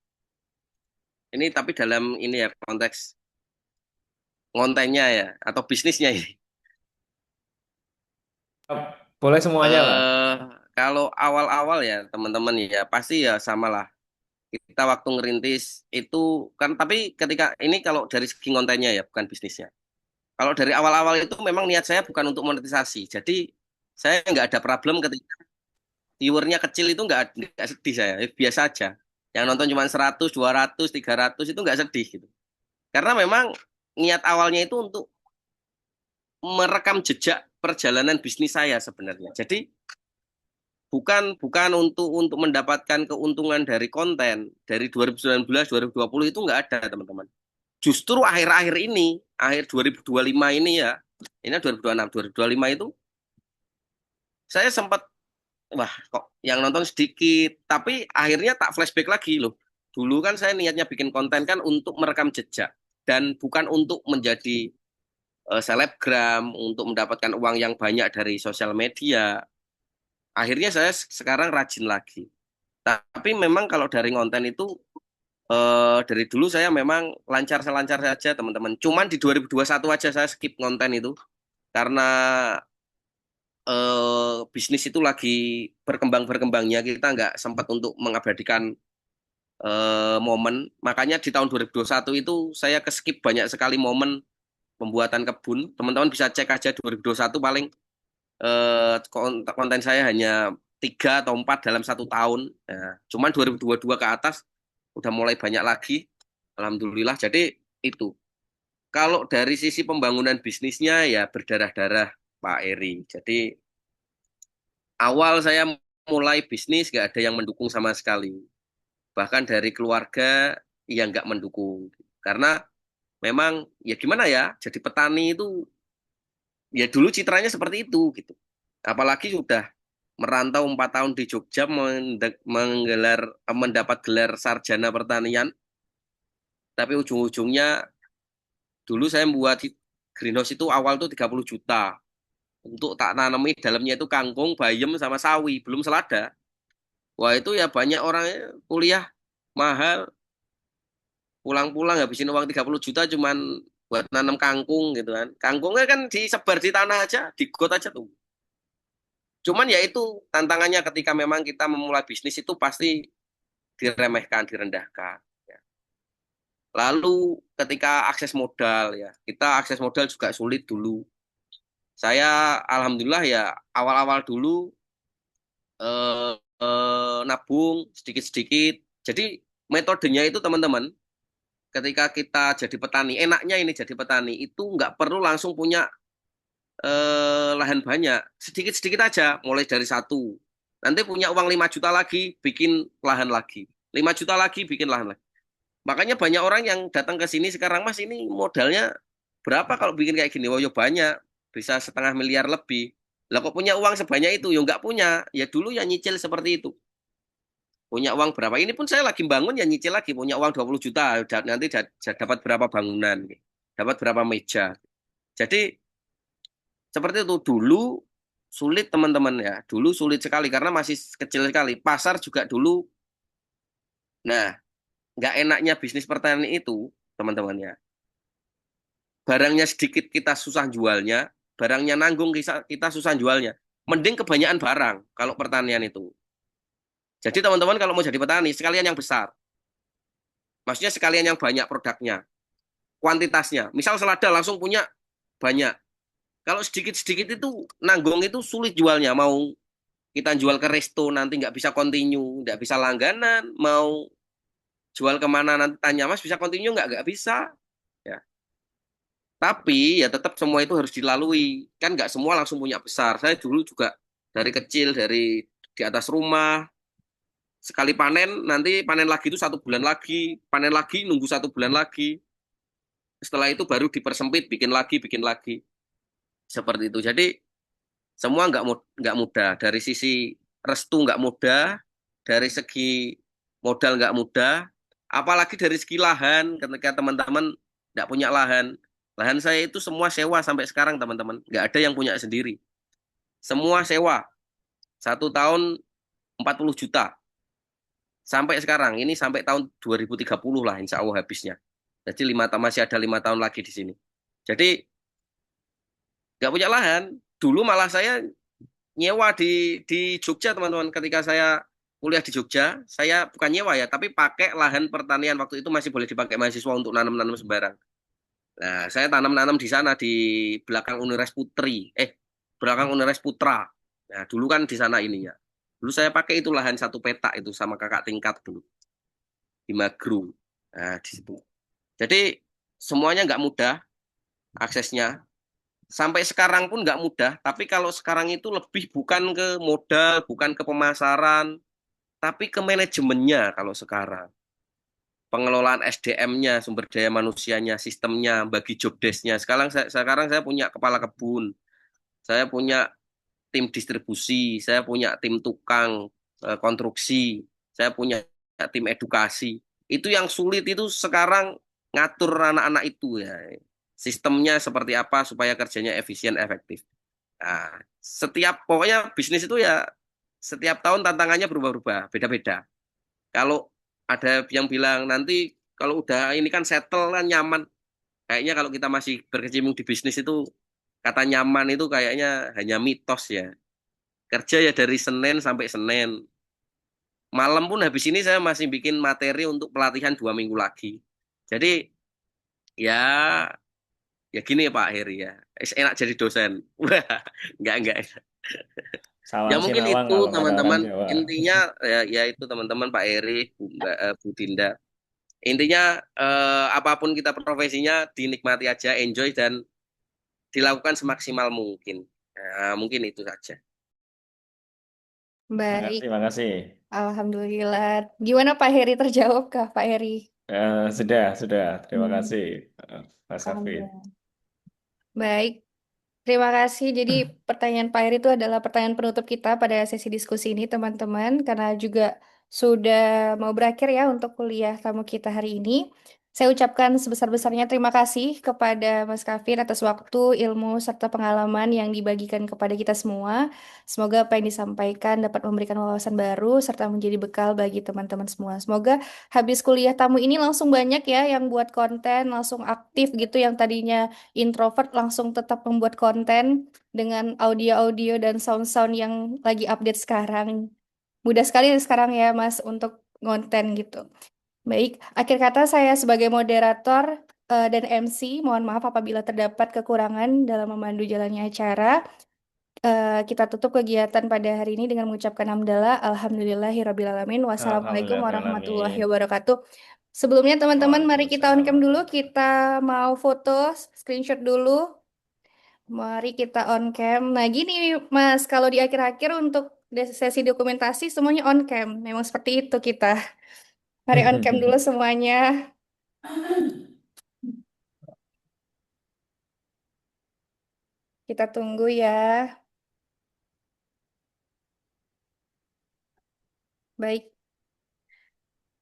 ini tapi dalam ini ya konteks ngontennya ya atau bisnisnya ini. Boleh semuanya lah. Eh kalau awal-awal ya teman-teman ya pasti ya sama lah. Kita waktu ngerintis itu kan, tapi ketika ini kalau dari segi kontennya ya bukan bisnisnya. Kalau dari awal-awal itu memang niat saya bukan untuk monetisasi. Jadi saya nggak ada problem ketika viewernya kecil itu nggak sedih saya. Biasa aja. Yang nonton cuma 100, 200, 300 itu nggak sedih gitu. Karena memang niat awalnya itu untuk merekam jejak perjalanan bisnis saya sebenarnya. Jadi bukan bukan untuk mendapatkan keuntungan dari konten dari 2019 2020 itu nggak ada teman-teman. Justru akhir-akhir ini, akhir 2025 ini ya, ini 2026 2025 itu saya sempat wah kok yang nonton sedikit, tapi akhirnya tak flashback lagi loh. Dulu kan saya niatnya bikin konten kan untuk merekam jejak dan bukan untuk menjadi selebgram, untuk mendapatkan uang yang banyak dari sosial media. Akhirnya saya sekarang rajin lagi. Tapi memang kalau dari konten itu dari dulu saya memang lancar selancar saja teman-teman. Cuman di 2021 aja saya skip konten itu karena bisnis itu lagi berkembang-berkembangnya, kita nggak sempat untuk mengabadikan momen. Makanya di tahun 2021 itu saya keskip banyak sekali momen pembuatan kebun. Teman-teman bisa cek aja 2021 paling konten saya hanya 3 atau 4 dalam 1 tahun. Nah, cuman 2022 ke atas udah mulai banyak lagi. Alhamdulillah. Jadi itu. Kalau dari sisi pembangunan bisnisnya ya berdarah-darah Pak Eri. Jadi awal saya mulai bisnis gak ada yang mendukung sama sekali. Bahkan dari keluarga yang nggak mendukung. Karena memang ya gimana ya, jadi petani itu ya dulu citranya seperti itu gitu. Apalagi sudah merantau 4 tahun di Jogja mendapat gelar sarjana pertanian, tapi ujung-ujungnya dulu saya membuat greenhouse itu awal tuh 30 juta untuk tak nanami dalamnya itu kangkung, bayam sama sawi, belum selada. Wah itu ya banyak orang kuliah mahal, pulang-pulang habisin uang 30 juta cuman buat nanam kangkung gitu kan. Kangkungnya kan disebar di tanah aja, di got aja tuh. Cuman ya itu tantangannya ketika memang kita memulai bisnis itu pasti diremehkan, direndahkan. Ya. Lalu ketika akses modal ya. Kita akses modal juga sulit dulu. Saya alhamdulillah ya awal-awal dulu nabung sedikit-sedikit. Jadi metodenya itu teman-teman, ketika kita jadi petani, enaknya ini jadi petani itu nggak perlu langsung punya lahan banyak, sedikit-sedikit aja, mulai dari satu. Nanti punya uang 5 juta lagi, bikin lahan lagi. 5 juta lagi, bikin lahan lagi. Makanya banyak orang yang datang ke sini sekarang, Mas, ini modalnya berapa kalau bikin kayak gini? Oh, ya banyak, bisa 500 miliar lebih. Lah kok punya uang sebanyak itu? Ya nggak punya. Ya dulu ya nyicil seperti itu. Punya uang berapa? Ini pun saya lagi bangun ya nyicil lagi. Punya uang 20 juta, nanti dapat berapa bangunan, dapat berapa meja. Jadi seperti itu dulu sulit teman-teman ya. Dulu sulit sekali karena masih kecil sekali. Pasar juga dulu. Nah, nggak enaknya bisnis pertanian itu, teman-teman ya. Barangnya sedikit kita susah jualnya, barangnya nanggung kita susah jualnya. Mending kebanyakan barang kalau pertanian itu. Jadi teman-teman kalau mau jadi petani, sekalian yang besar. Maksudnya sekalian yang banyak produknya, kuantitasnya. Misal selada langsung punya banyak. Kalau sedikit-sedikit itu nanggung itu sulit jualnya. Mau kita jual ke resto nanti nggak bisa continue, nggak bisa langganan. Mau jual kemana nanti tanya Mas bisa continue nggak bisa. Ya. Tapi ya tetap semua itu harus dilalui. Kan nggak semua langsung punya besar. Saya dulu juga dari kecil, dari di atas rumah, sekali panen, nanti panen lagi itu 1 bulan lagi, panen lagi, nunggu 1 bulan lagi. Setelah itu baru dipersempit, bikin lagi, bikin lagi. Seperti itu. Jadi semua nggak mudah. Dari sisi restu nggak mudah, dari segi modal nggak mudah, apalagi dari segi lahan, ketika teman-teman nggak punya lahan. Lahan saya itu semua sewa sampai sekarang, teman-teman. Nggak ada yang punya sendiri. Semua sewa. 1 tahun 40 juta. Sampai sekarang, ini sampai tahun 2030 lah insya Allah habisnya. Jadi masih ada 5 tahun lagi di sini. Jadi nggak punya lahan. Dulu malah saya nyewa di Jogja, teman-teman. Ketika saya kuliah di Jogja, saya bukan nyewa ya, tapi pakai lahan pertanian. Waktu itu masih boleh dipakai mahasiswa untuk nanam-nanam sembarang. Nah, saya tanam-nanam di sana di belakang Unires Putri. Belakang Unires Putra. Nah, dulu kan di sana ininya. Dulu saya pakai itu lahan 1 petak itu sama kakak tingkat dulu di Magrung. Nah, di situ. Jadi semuanya nggak mudah aksesnya. Sampai sekarang pun nggak mudah. Tapi kalau sekarang itu lebih bukan ke modal, bukan ke pemasaran, tapi ke manajemennya kalau sekarang. Pengelolaan SDM-nya, sumber daya manusianya, sistemnya, bagi job desk-nya. Sekarang saya punya kepala kebun, saya punya tim distribusi, saya punya tim tukang konstruksi, saya punya tim edukasi. Itu yang sulit itu sekarang ngatur anak-anak itu ya. Sistemnya seperti apa supaya kerjanya efisien, efektif. Nah, pokoknya bisnis itu ya setiap tahun tantangannya berubah-ubah, beda-beda. Kalau ada yang bilang nanti kalau udah ini kan settle kan nyaman. Kayaknya kalau kita masih berkecimpung di bisnis itu kata nyaman itu kayaknya hanya mitos ya. Kerja ya dari Senin sampai Senin. Malam pun habis ini saya masih bikin materi untuk pelatihan 2 minggu lagi. Jadi ya ya gini ya Pak Heri ya. Enak jadi dosen. Enggak. Ya Salam mungkin Sinawang itu kalau kata orang teman-teman. Jawa. Intinya ya itu teman-teman Pak Heri, Bu Dinda. Intinya apapun kita profesinya dinikmati aja, enjoy dan dilakukan semaksimal mungkin. Nah, mungkin itu saja. Baik, Terima kasih. Alhamdulillah. Gimana Pak Heri, terjawab kah Pak Heri? Sudah. Terima Hmm, kasih, Mas Hafid. Alhamdulillah. Baik, terima kasih. Jadi pertanyaan Pak Heri itu adalah pertanyaan penutup kita pada sesi diskusi ini, teman-teman, karena juga sudah mau berakhir ya untuk kuliah tamu kita hari ini. Saya ucapkan sebesar-besarnya terima kasih kepada Mas Kafir atas waktu, ilmu, serta pengalaman yang dibagikan kepada kita semua. Semoga apa yang disampaikan dapat memberikan wawasan baru serta menjadi bekal bagi teman-teman semua. Semoga habis kuliah tamu ini langsung banyak ya yang buat konten, langsung aktif gitu yang tadinya introvert langsung tetap membuat konten dengan audio-audio dan sound-sound yang lagi update sekarang. Mudah sekali sekarang ya Mas untuk konten gitu. Baik, akhir kata saya sebagai moderator dan MC. Mohon maaf apabila terdapat kekurangan dalam memandu jalannya acara. Kita tutup kegiatan pada hari ini dengan mengucapkan hamdalah. Alhamdulillahirrabbilalamin. Wassalamualaikum warahmatullahi Alhamdulillahirrahmanirrahim. wabarakatuh. Sebelumnya teman-teman, mari kita on cam dulu. Waalaikumsalam. Kita mau foto, screenshot dulu. Mari kita on cam. Nah, gini Mas, kalau di akhir-akhir untuk sesi dokumentasi semuanya on cam. Memang seperti itu kita. Mari on cam dulu semuanya. Kita tunggu ya. Baik,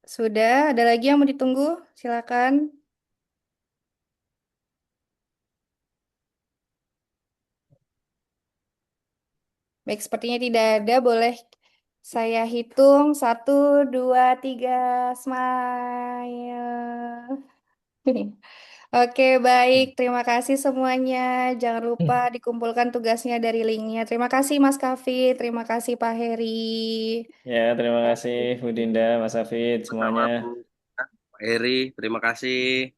sudah. Ada lagi yang mau ditunggu? Silakan. Baik, sepertinya tidak ada. Boleh saya hitung. 1, 2, 3. Smile. Oke, baik. Terima kasih semuanya. Jangan lupa dikumpulkan tugasnya dari linknya. Terima kasih Mas Kafi. Terima kasih Pak Heri. Ya, terima kasih Bu Dinda, Mas Hafid, Sama semuanya. Bu Pak Heri, terima kasih.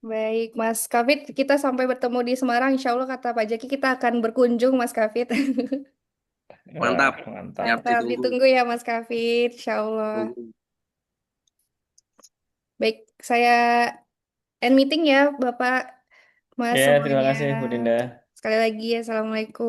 Baik, Mas Kafit, kita sampai bertemu di Semarang. Insya Allah kata Pak Jaki kita akan berkunjung, Mas Kafit. Mantap. Wah, mantap. Siap Mantap, ditunggu. ditunggu ya Mas Kafit. Insya Allah. Tunggu. Baik, saya end meeting ya, Bapak, Mas Ya, terima semuanya. kasih Bu Dinda. Sekali lagi, Assalamualaikum.